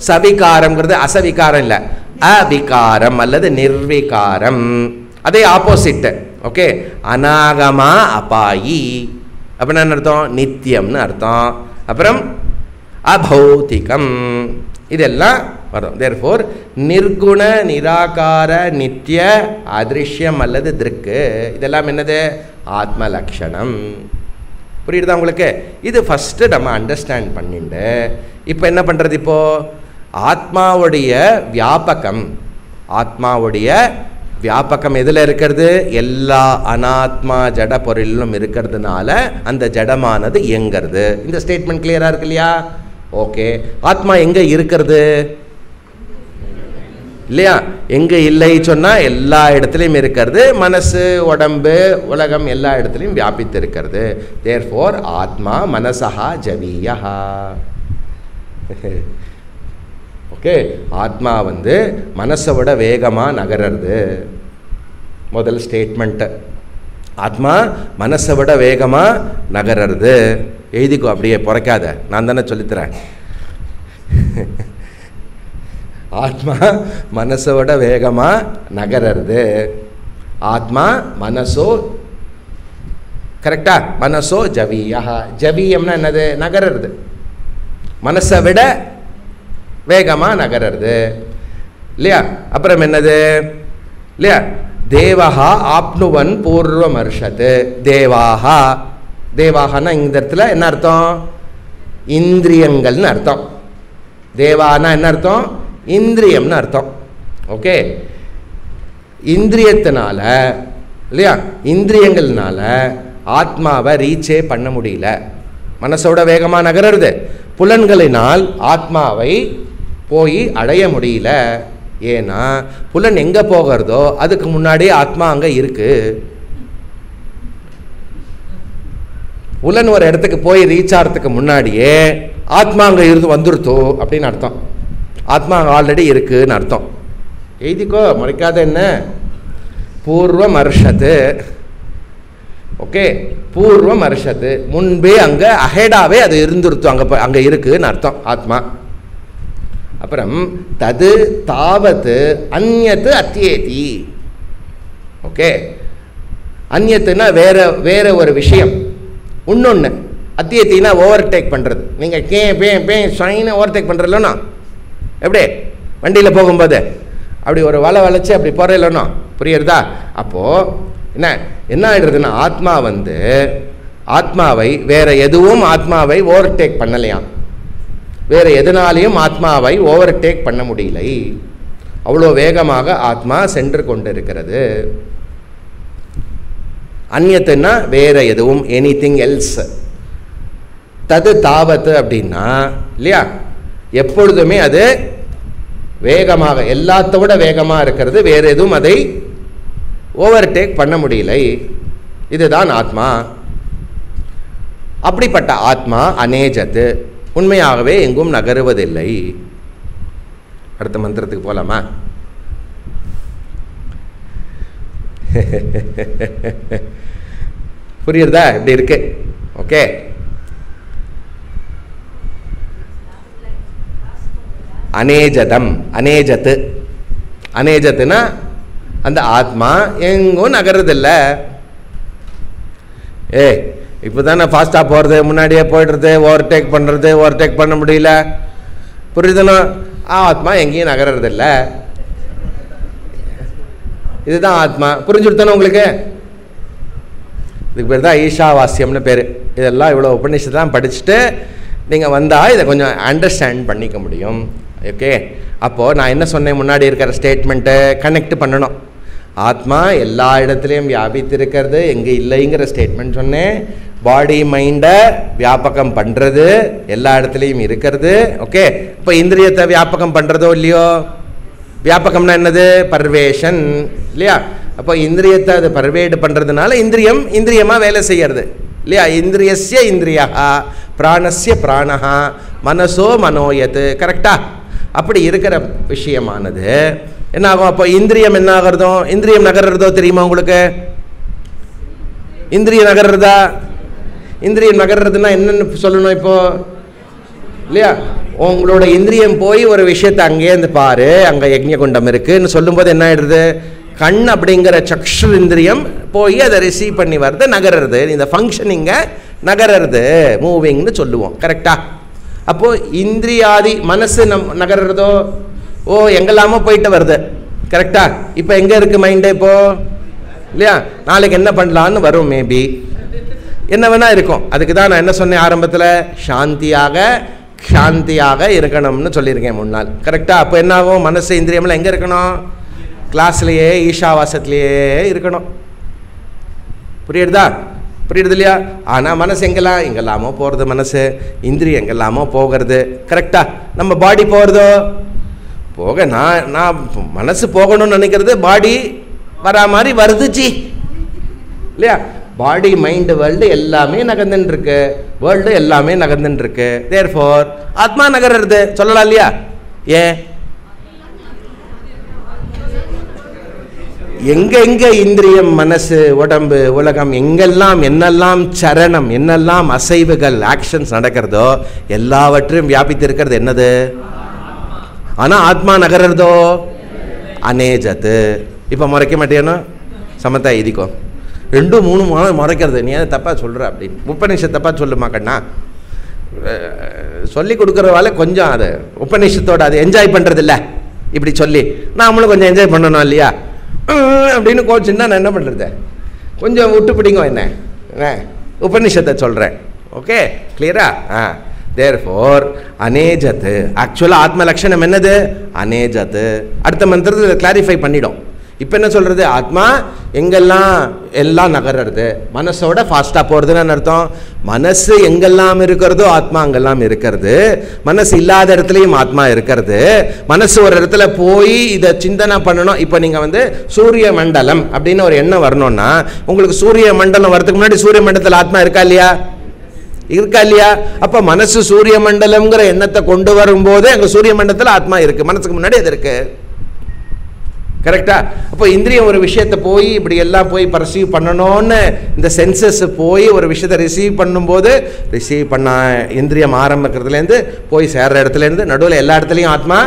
Speaker 2: சவிகாரம்ங்கிறது அசவிகாரம் இல்லை, அவிகாரம் அல்லது நிர்விகாரம், அதே ஆப்போசிட். ஓகே. அநாகமா அபாயி அப்படின்னா என்ன அர்த்தம்? நித்தியம்னு அர்த்தம். அப்புறம் அபௌதிகம், இதெல்லாம் வரும். தேர்ஃபோர் நிர்குண, நிராகார, நித்திய, அதிருஷ்யம் அல்லது திருக்கு, இதெல்லாம் என்னது? ஆத்ம லட்சணம். புரியுதா உங்களுக்கு? இது ஃபஸ்ட்டு நம்ம அண்டர்ஸ்டாண்ட் பண்ணிட்டு இப்போ என்ன பண்ணுறது? இப்போது ஆத்மாவுடைய வியாபகம், ஆத்மாவுடைய வியாபகம் எதில் இருக்கிறது? எல்லா அனாத்மா ஜட பொருளிலும் இருக்கிறதுனால அந்த ஜடமானது இயங்கிறது. இந்த ஸ்டேட்மெண்ட் கிளியராக இருக்கு இல்லையா? ஓகே. ஆத்மா எங்கே இருக்கிறது இல்லையா? எங்கே இல்லை சொன்னால் எல்லா இடத்துலையும் இருக்கிறது. மனசு, உடம்பு, உலகம் எல்லா இடத்துலையும் வியாபித்து இருக்கிறது. தேர்ஃபோர் ஆத்மா மனசா ஜவீயா. ஓகே. ஆத்மா மனசை விட வேகமாக நகர்றது. முதல் ஸ்டேட்மெண்ட்டு, ஆத்மா மனசை விட வேகமாக நகர்றது. எழுதிக்கோ, அப்படியே பிறக்காத, நான் தானே சொல்லித்தரேன். ஆத்மா மனசை விட வேகமாக நகர்றது. ஆத்மா மனசோ, கரெக்டா? மனசோ ஜவீயா. ஜவீயம்னா என்னது? நகர்றது. மனசை விட வேகமாக நகர்றது இல்லையா. அப்புறம் என்னது இல்லையா, தேவஹா ஆப்னுவன் பூர்வமர்ஷத்து. தேவாஹா, தேவாகனா இந்த இடத்துல என்ன அர்த்தம், இந்திரியங்கள்னு அர்த்தம். தேவானா என்ன அர்த்தம், இந்திரியம்னு அர்த்தம். ஓகே, இந்திரியத்தினால இல்லையா, இந்திரியங்கள்னால ஆத்மாவை ரீச்சே பண்ண முடியல. மனசோட வேகமாக நகர்றது, புலன்களினால் ஆத்மாவை போய் அடைய முடியல. ஏன்னா புலன் எங்கே போகிறதோ அதுக்கு முன்னாடியே ஆத்மா அங்கே இருக்கு. புலன் ஒரு இடத்துக்கு போய் ரீச் ஆகிறதுக்கு முன்னாடியே ஆத்மா அங்கே இருந்து வந்துருத்தோ அப்படின்னு அர்த்தம். ஆத்மா அங்கே ஆல்ரெடி இருக்குன்னு அர்த்தம். எழுதிக்கோ, மறைக்காத. என்ன பூர்வமர்ஷத்து. ஓகே, பூர்வமர்ஷத்து, முன்பே அங்கே அஹெடாவே அது இருந்துருத்தோம், அங்கே இருக்குன்னு அர்த்தம் ஆத்மா. அப்புறம் தது தாவத்து அந்யத்து அத்தியேதி. ஓகே, அந்யத்துனா வேற வேற ஒரு விஷயம், இன்னொன்று. அத்தியத்தினா ஓவர்டேக் பண்ணுறது. நீங்கள் பே சைனை ஓவர்டேக் பண்ணுறதுலண்ணா எப்படி வண்டியில் போகும்போது அப்படி ஒரு வலை வளைச்சி அப்படி போகிறதில்லண்ணா, புரியுறதா? அப்போது என்ன ஆகிடுறதுன்னா ஆத்மா ஆத்மாவை வேற எதுவும் ஆத்மாவை ஓவர்டேக் பண்ணலையாம். வேறு எதனாலையும் ஆத்மாவை ஓவர்டேக் பண்ண முடியலை. அவ்வளோ வேகமாக ஆத்மா சென்று கொண்டிருக்கிறது. அந்நியத்துன்னா வேற எதுவும், எனிதிங் எல்ஸ். தது தாவத்து அப்படின்னா இல்லையா, எப்பொழுதுமே அது வேகமாக, எல்லாத்தோட வேகமாக இருக்கிறது, வேறு எதுவும் அதை ஓவர்டேக் பண்ண முடியலை. இதுதான் ஆத்மா. அப்படிப்பட்ட ஆத்மா அநேஜத்து, உண்மையாகவே எங்கும் நகருவதில்லை. அடுத்த மந்திரத்துக்கு போலாமா? புரியுறதா இப்படி இருக்கு? ஓகே, அநேஜதம், அநேஜத்து. அநேஜத்துனா அந்த ஆத்மா எங்கும் நகர்றதில்லை. இப்போ தானே ஃபாஸ்ட்டாக போகிறது, முன்னாடியே போய்டுறது, ஓவர்டேக் பண்ணுறது, ஓவர்டேக் பண்ண முடியல, புரியுதுன்னா ஆத்மா எங்கேயும் நகர்றதில்ல. இதுதான் ஆத்மா. புரிஞ்சுடுத்தானே உங்களுக்கு? இதுக்கு பேர் தான் ஈஷாவாஸ்யம்னு பேர். இதெல்லாம் இவ்வளோ உபநிஷத்தான் படிச்சுட்டு நீங்கள் வந்தால் இதை கொஞ்சம் அண்டர்ஸ்டாண்ட் பண்ணிக்க முடியும். ஓகே, அப்போது நான் என்ன சொன்னேன், முன்னாடி இருக்கிற ஸ்டேட்மெண்ட்டை கனெக்ட் பண்ணணும். ஆத்மா எல்லா இடத்துலையும் வியாபித்திருக்கிறது, எங்கே இல்லைங்கிற ஸ்டேட்மெண்ட் சொன்னேன். பாடி மைண்டை வியாபகம் பண்ணுறது, எல்லா இடத்துலையும் இருக்கிறது. ஓகே, இப்போ இந்திரியத்தை வியாபகம் பண்ணுறதோ இல்லையோ? வியாபகம்னா என்னது? பர்வேஷன் இல்லையா? அப்போ இந்திரியத்தை அது பர்வேடு பண்ணுறதுனால இந்திரியம் இந்திரியமாக வேலை செய்யறது இல்லையா? இந்திரியஸ்ய இந்திரியா பிராணஸ்ய பிராணஹா மனசோ மனோயத்து. கரெக்டா? அப்படி இருக்கிற விஷயமானது என்ன ஆகும்? அப்போ இந்திரியம் என்ன ஆகிறதோ, இந்திரியம் நகர்றதோ தெரியுமா உங்களுக்கு? இந்திரியம் நகர்றதா? இந்திரியம் நகர்றதுன்னா என்னன்னு சொல்லணும் இப்போ இல்லையா? உங்களோட இந்திரியம் போய் ஒரு விஷயத்தை அங்கேருந்து பாரு, அங்கே யக்ஞகுண்டம் இருக்குன்னு சொல்லும்போது என்ன ஆயிடுறது? கண் அப்படிங்கிற சக்ஷு இந்திரியம் போய் அதை ரிசீவ் பண்ணி வருது, நகர்றது. இந்த ஃபங்க்ஷனிங்க நகர்றது, மூவிங்னு சொல்லுவோம். கரெக்டா? அப்போது இந்திரியாதி மனசு நகர்றதோ எங்கெல்லாமோ போயிட்டு வருது. கரெக்டா? இப்போ எங்கே இருக்குது மைண்டு இப்போ இல்லையா? நாளைக்கு என்ன பண்ணலான்னு வரும், மேபி என்ன வேணா இருக்கும். அதுக்கு தான் நான் என்ன சொன்னேன் ஆரம்பத்தில், சாந்தியாக இருக்கணும்னு சொல்லியிருக்கேன் முன்னால். கரெக்டாக? அப்போ என்ன ஆகும்? மனசு இந்திரியம்லாம் எங்கே இருக்கணும்? கிளாஸ்லேயே ஈஷாவாசத்துலேயே இருக்கணும். புரியுறதா? புரியுறது இல்லையா? ஆனால் மனசு எங்கெல்லாமோ போகிறது, மனசு இந்திரியம் எங்கெல்லாமோ போகிறது. கரெக்டா? நம்ம பாடி போகிறதோ போக, நான் மனசு போகணும்னு நினைக்கிறது, பாடி வரா மாதிரி வருதுச்சு இல்லையா? பாடி மைண்டு வேர்ல்டு எல்லாமே நகர்ந்துன்னு இருக்கு, வேர்ல்டு எல்லாமே நகர்ந்துன்னு இருக்கு. தேர்ஃபோர் ஆத்மா நகர்றது சொல்லலாம் இல்லையா? ஏன்? எங்கெங்க இந்திரியம் மனசு உடம்பு உலகம் எங்கெல்லாம் என்னெல்லாம் சரணம் என்னெல்லாம் அசைவுகள் ஆக்ஷன்ஸ் நடக்கிறதோ எல்லாவற்றையும் வியாபித்து இருக்கிறது என்னது? ஆனால் ஆத்மா நகர்றதோ அநேஜத்து. இப்போ முறைக்க மாட்டேன்னு சமத்தா எழுதிக்கோ. 2 3 முறைக்கிறது. நீ ஏன் தப்பாக சொல்கிற அப்படின்னு. உபநிஷத் தப்பாக சொல்லுமா கண்ணா? சொல்லி கொடுக்குறவால கொஞ்சம் அது உபநிஷத்தோட அது என்ஜாய் பண்ணுறதில்ல. இப்படி சொல்லி நாமளும் கொஞ்சம் என்ஜாய் பண்ணணும் இல்லையா? அப்படின்னு கோச்சுன்னா நான் என்ன பண்ணுறது? கொஞ்சம் விட்டு பிடிங்க என்ன உபநிஷத்தை சொல்கிறேன். ஓகே, கிளியரா? தேர்ஃபோர் அனேஜத்து, ஆக்சுவலாக ஆத்ம லட்சணம் என்னது? அனேஜத்து. அடுத்த மந்திரத்தில் கிளாரிஃபை பண்ணிடும். இப்போ என்ன சொல்கிறது? ஆத்மா எல்லாம் நகர்றது, மனசோட ஃபாஸ்ட்டாக போகிறதுன்னு அர்த்தம். மனசு எங்கெல்லாம் இருக்கிறதோ ஆத்மா அங்கெல்லாம் இருக்கிறது. மனசு இல்லாத இடத்துலையும் ஆத்மா இருக்கிறது. மனசு ஒரு இடத்துல போய் இதை சிந்தனை பண்ணணும். இப்போ நீங்கள் சூரிய மண்டலம் அப்படின்னு ஒரு எண்ணம் வரணும்னா, உங்களுக்கு சூரிய மண்டலம் வரதுக்கு முன்னாடி சூரிய மண்டலத்தில் ஆத்மா இருக்கா இல்லையா? அப்போ மனசு சூரிய மண்டலம்ங்கிற எண்ணத்தை கொண்டு வரும்போது அங்கே சூரிய மண்டலத்தில் ஆத்மா இருக்கு, மனசுக்கு முன்னாடி அது இருக்கு. கரெக்டா? அப்போ இந்திரியம் ஒரு விஷயத்தை போய் இப்படி எல்லாம் போய் பர்சீவ் பண்ணணும்னு இந்த சென்சஸ் போய் ஒரு விஷயத்தை ரிசீவ் பண்ணும்போது, ரிசீவ் பண்ண இந்திரியம் ஆரம்பிக்கிறதுலேருந்து போய் சேர்ற இடத்துலேருந்து நடுவில் எல்லா இடத்துலையும் ஆத்மா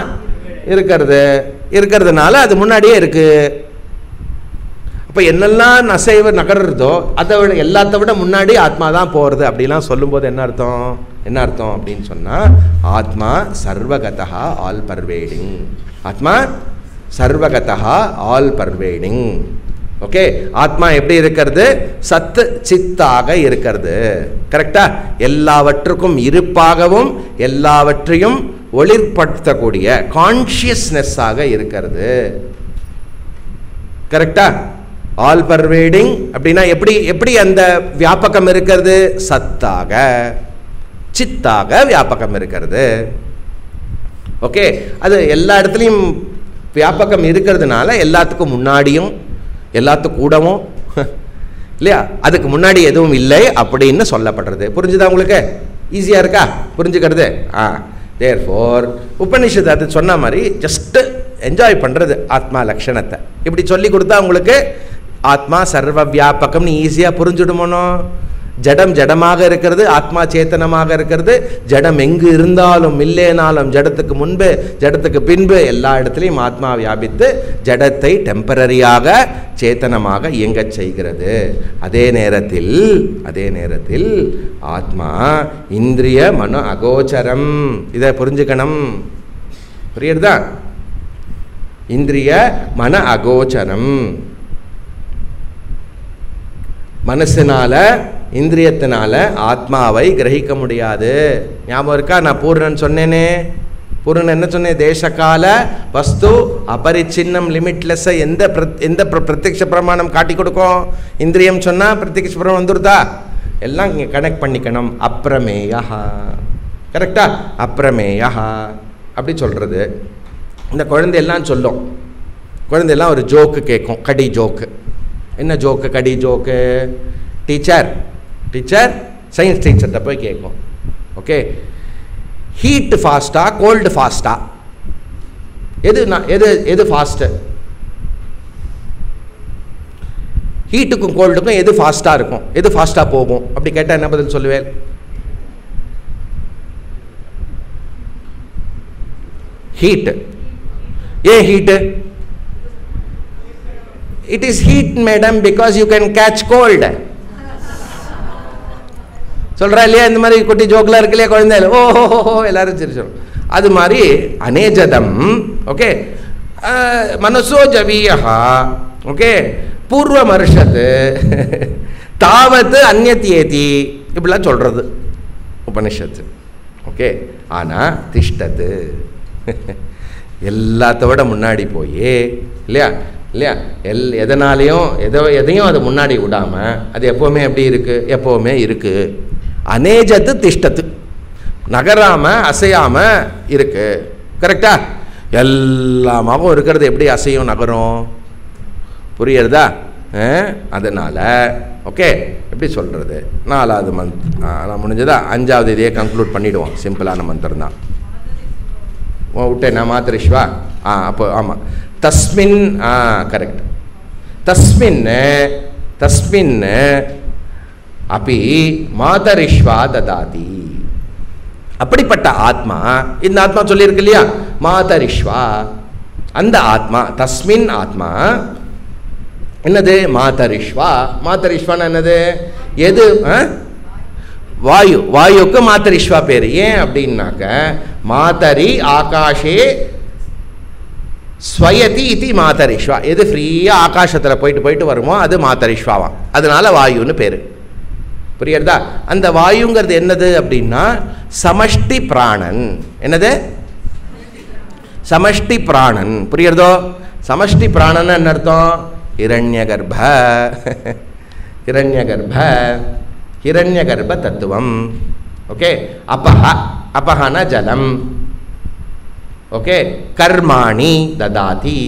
Speaker 2: இருக்கிறதுனால அது முன்னாடியே இருக்கு. இப்போ என்னெல்லாம் அசைவு நகர்றதோ அதை விட எல்லாத்த விட முன்னாடி ஆத்மா தான் போகிறது அப்படிலாம் சொல்லும்போது என்ன அர்த்தம் அப்படின்னு சொன்னால், ஆத்மா சர்வகதா ஆல் பர்வேடிங். ஆத்மா சர்வகதா ஆல் பர்வேடிங். ஓகே, ஆத்மா எப்படி இருக்கிறது? சத்து சித்தாக இருக்கிறது. கரெக்டா? எல்லாவற்றுக்கும் இருப்பாகவும் எல்லாவற்றையும் ஒளிர்படுத்தக்கூடிய கான்ஷியஸ்னஸாக இருக்கிறது. கரெக்டா? ஆல் பர்வேடிங் அப்படின்னா எப்படி அந்த வியாபகம் இருக்கிறது? சத்தாக சித்தாக வியாபகம் இருக்கிறது. ஓகே, அது எல்லா இடத்துலையும் வியாபகம் இருக்கிறதுனால எல்லாத்துக்கும் முன்னாடியும் எல்லாத்துக்கும் கூடவும் இல்லையா, அதுக்கு முன்னாடி எதுவும் இல்லை அப்படின்னு சொல்லப்படுறது. புரிஞ்சுதா உங்களுக்கு? ஈஸியாக இருக்கா புரிஞ்சுக்கிறது? தேர்ஃபோர் உபனிஷத்து அது சொன்ன மாதிரி ஜஸ்ட் என்ஜாய் பண்ணுறது ஆத்மா லக்ஷணத்தை. இப்படி சொல்லி கொடுத்தா உங்களுக்கு ஆத்மா சர்வ வியாபகம்னு ஈஸியாக புரிஞ்சுடுமோனோ. ஜடம் ஜடமாக இருக்கிறது, ஆத்மா சேத்தனமாக இருக்கிறது. ஜடம் எங்கு இருந்தாலும் இல்லைனாலும் ஜடத்துக்கு முன்பு ஜடத்துக்கு பின்பு எல்லா இடத்துலையும் ஆத்மா வியாபித்து ஜடத்தை டெம்பரரியாக சேத்தனமாக இயங்கச் செய்கிறது. அதே நேரத்தில் ஆத்மா இந்திரிய மன அகோச்சரம். இதை புரிஞ்சுக்கணும். புரியுறதா? இந்திரிய மன அகோச்சரம். மனசினால இந்திரியத்தினால ஆத்மாவை கிரகிக்க முடியாது. ஞாபகம் இருக்கா? நான் பூர்ணன் சொன்னேனே. பூர்ணன் என்ன சொன்னேன்? தேசகால வஸ்து அபரிச்சின்னம் லிமிட்லெஸ். எந்த பிரத்யக்ஷ பிரமாணம் காட்டி கொடுக்கும்? இந்திரியம் சொன்னால் பிரத்யக்ஷ பிரமாணம் வந்துருதா? எல்லாம் இங்கே கனெக்ட் பண்ணிக்கணும். அப்ரமேயா. கரெக்டா? அப்ரமேயா அப்படி சொல்கிறது. இந்த குழந்தையெல்லாம் சொல்லும். குழந்தையெல்லாம் ஒரு ஜோக்கு கேட்கும், கடி ஜோக்கு. என்ன ஜோக்கு? கடி ஜோக்கு. டீச்சர் சயின்ஸ் டீச்சர்கிட்ட போய் கேட்கும். ஓகே, ஹீட் ஃபாஸ்டா கோல்டு ஃபாஸ்டா? எது ஃபாஸ்ட்டு? ஹீட்டுக்கும் கோல்டுக்கும் எது ஃபாஸ்ட்டாக இருக்கும்? எது ஃபாஸ்ட்டாக போகும்? அப்படி கேட்டால் என்ன பதில் சொல்லுவேன்? ஹீட்டு. ஏன் heat? It is heat, madam, because you can catch cold. சொல்கிறா இல்லையா? இந்த மாதிரி குட்டி ஜோக்கெலாம் இருக்கு இல்லையா குழந்தைகள்? ஓஹோ எல்லாரும் சரி சொல்லும். அது மாதிரி அனேஜதம். ஓகே, மனசோ ஜவீயா. ஓகே, பூர்வமர்ஷத்து தாவத்து அந்நியத்தியேதி இப்படிலாம் சொல்கிறது உபனிஷத்து. ஓகே, ஆனால் திஷ்டத்து எல்லாத்த விட முன்னாடி போய் இல்லையா எதனாலையும் எதையும் அது முன்னாடி விடாமல் அது எப்போவுமே எப்படி இருக்குது? எப்போவுமே இருக்குது. அனேஜத்து திஷ்டத்து, நகராமல் அசையாமல் இருக்குது. கரெக்டா? எல்லாமாகவும் இருக்கிறது எப்படி அசையும் நகரும்? புரியுறதா? அதனால் ஓகே, எப்படி சொல்கிறது? 4வது நான் முடிஞ்சதா? 5வது இதையே கன்க்ளூட் பண்ணிவிடுவோம். சிம்பிளான மந்திரம் தான். விட்டேன் நான். மாத்திரிஷ்வா. அப்போ ஆமாம். தஸ்மின். கரெக்ட். தஸ்மின் அப்படி மாதரிஷ்வா ததாதி. அப்படிப்பட்ட ஆத்மா, இந்த ஆத்மா சொல்லியிருக்கு இல்லையா? மாதரிஷ்வா. அந்த ஆத்மா தஸ்மின் ஆத்மா என்னது? மாதரிஷ்வா. மாதரிஷ்வான்னு என்னது? எது வாயு, வாயுக்கு மாத்தரிஷ்வா பேர். ஏன் அப்படின்னாக்க மாதரி ஆகாஷே ஸ்வயதி இது மாதரிஷ்வா. எது ஃப்ரீயாக ஆகாசத்தில் போயிட்டு போயிட்டு வருமோ அது மாதரிஷ்வாவாம். அதனால வாயுன்னு பேர். புரியுறதா? அந்த வாயுங்கிறது என்னது அப்படின்னா சமஷ்டி பிராணன். என்னது? சமஷ்டி பிராணன். புரியுறதோ? சமஷ்டி பிராணன் என்ன அர்த்தம்? ஹிரண்யகர்ப்ப, ஹிரண்யகர்ப்ப, ஹிரண்யகர்ப்ப தத்துவம். ஓகே. அப்பஹ, அப்பஹன ஜலம். ஓகே. கர்மாணி ததாதி.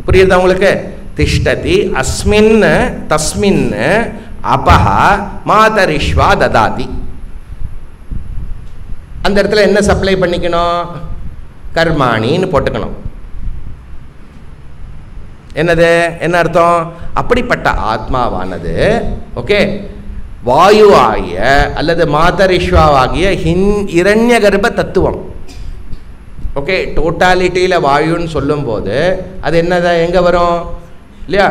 Speaker 2: புரியுறதா உங்களுக்கு? திஷ்டதி அஸ்மின் தஸ்மின் அப்பஹ மாதரிஷ்வா ததாதி. அந்த இடத்துல என்ன சப்ளை பண்ணிக்கணும்? கர்மாணின்னு போட்டுக்கணும். என்னது? என்ன அர்த்தம்? அப்படிப்பட்ட ஆத்மாவானது ஓகே வாயுவாகிய அல்லது மாதரிஷ்வாவாகிய இரண்யகர்ப்ப தத்துவம். ஓகே. டோட்டாலிட்டியில் வாயுன்னு சொல்லும்போது அது என்னது? எங்கே வரும்? இல்லையா?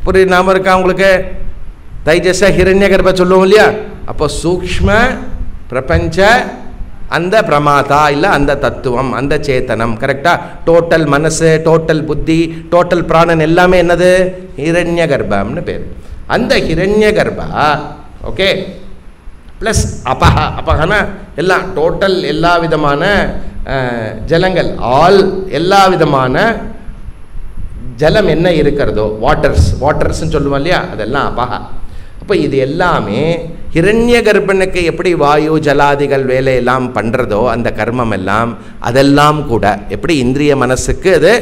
Speaker 2: புரிய நாம இருக்கா உங்களுக்கு? தைஜஸ ஹிரண்யகர்ப்ப சொல்லுவோம் இல்லையா? அப்போ சூக்ஷ்ம பிரபஞ்ச அந்த பிரமாதா இல்லை அந்த தத்துவம், அந்த சேத்தனம். கரெக்டா? டோட்டல் மனசு, டோட்டல் புத்தி, டோட்டல் பிராணன் எல்லாமே என்னது? ஹிரண்யகர்ப்பம்னு பேர். அந்த ஹிரண்யகர்ப்பா ஓகே ப்ளஸ் அப்பஹ. அப்பஹனா எல்லாம் டோட்டல் எல்லா விதமான ஜலங்கள், ஆல் எல்லா விதமான ஜலம் என்ன இருக்கிறதோ வாட்டர்ஸ், வாட்டர்ஸ்ன்னு சொல்லுவோம் இல்லையா? அதெல்லாம் அப்பஹா. அப்போ இது எல்லாமே ஹிரண்ய கர்ப்பனுக்கு எப்படி வாயு ஜலாதிகள் வேலையெல்லாம் பண்ணுறதோ அந்த கர்மம் எல்லாம் அதெல்லாம் கூட எப்படி இந்திரிய மனசுக்கு அது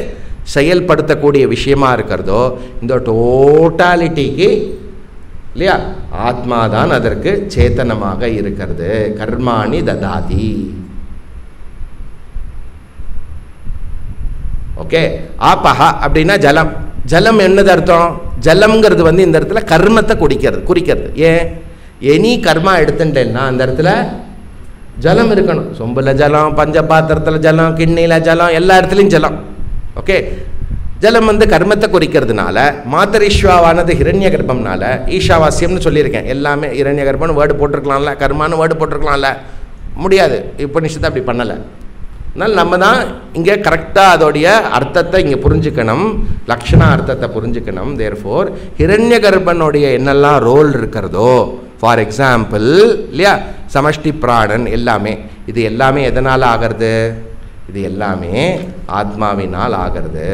Speaker 2: செயல்படுத்தக்கூடிய விஷயமா இருக்கிறதோ இந்த டோட்டாலிட்டிக்கு இல்லையா ஆத்மாதான் அதற்கு சேத்தனமாக இருக்கிறது. கர்மாணி ததாதி. ஓகே. ஆப்பஹா அப்படின்னா ஜலம். ஜலம் என்னது அர்த்தம்? ஜலம்ங்கிறது இந்த இடத்துல கர்மத்தை குறிக்கிறது. ஏன்? எனி கர்மா எடுத்துட்டேன்னா அந்த இடத்துல ஜலம் இருக்கணும். சொம்பில் ஜலம், பஞ்ச பாத்திரத்தில் ஜலம், கிண்ணியில் ஜலம், எல்லா இடத்துலையும் ஜலம். ஓகே. ஜலம் கர்மத்தை குறிக்கிறதுனால மாதரிஷ்வாவானது ஹிரண்ய கர்ப்பம்னால ஈஷாவாஸ்யம்னு சொல்லியிருக்கேன். எல்லாமே ஹிரண்ய கர்ப்பம்னு வேர்டு போட்டிருக்கலாம்ல, கர்மான்னு வேர்டு போட்டிருக்கலாம்ல. முடியாது, உபநிஷத்து அப்படி பண்ணலை. அதனால் நம்ம தான் இங்கே கரெக்டாக அதோடைய அர்த்தத்தை இங்கே புரிஞ்சுக்கணும், லக்ஷண அர்த்தத்தை புரிஞ்சுக்கணும். தேர்ஃபோர் ஹிரண்ய கர்ப்பனுடைய என்னெல்லாம் ரோல் இருக்கிறதோ, ஃபார் எக்ஸாம்பிள் இல்லையா சமஷ்டி பிராணன் எல்லாமே, இது எல்லாமே எதனால் ஆகிறது? இது எல்லாமே ஆத்மாவினால் ஆகிறது.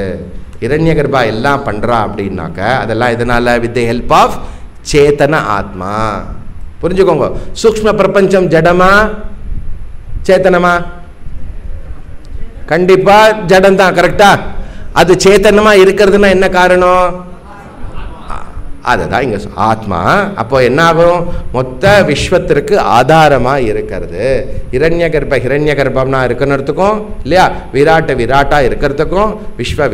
Speaker 2: ஹிரண்ய கர்ப்பா எல்லாம் பண்ணுறா அப்படின்னாக்க அதெல்லாம் எதனால்? வித் தி ஹெல்ப் ஆஃப் சேத்தன ஆத்மா. புரிஞ்சுக்கோங்க. சூக்ஷ்ம பிரபஞ்சம் ஜடமா சேத்தனமா? கண்டிப்பா ஜடம் தான். கரெக்டா? அது சேத்தனமா இருக்கிறதுனா என்ன காரணம்? அதுதான் இங்க ஆத்மா. அப்போ என்ன ஆகும்? மொத்த விஸ்வத்திற்கு ஆதாரமா இருக்கிறது. ஹிரண்ய கர்ப்பம்னா இருக்கிறதுக்கும் இல்லையா, விராட்டா இருக்கிறதுக்கும், விஸ்வ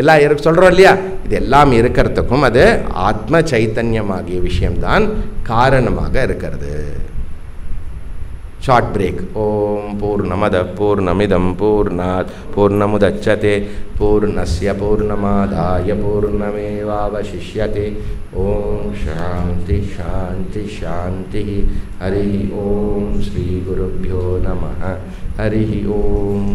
Speaker 2: எல்லாம் சொல்றோம் இல்லையா, இது எல்லாம் இருக்கிறதுக்கும் அது ஆத்ம சைத்தன்யமாகிய விஷயம்தான் காரணமாக இருக்கிறது. Short break. ஓம் பூர்ணமத பூர்ணமிதம் பூர்ணாத் பூர்ணமுதச்யதே பூர்ணஸ்ய பூர்ணமாதாய பூர்ணமேவாவசிஷ்யதே. ஓம் சாந்தி சாந்தி சாந்தி. ஹரி ஓம் ஸ்ரீ குருभ्यो நமः. ஹரி ஓம்.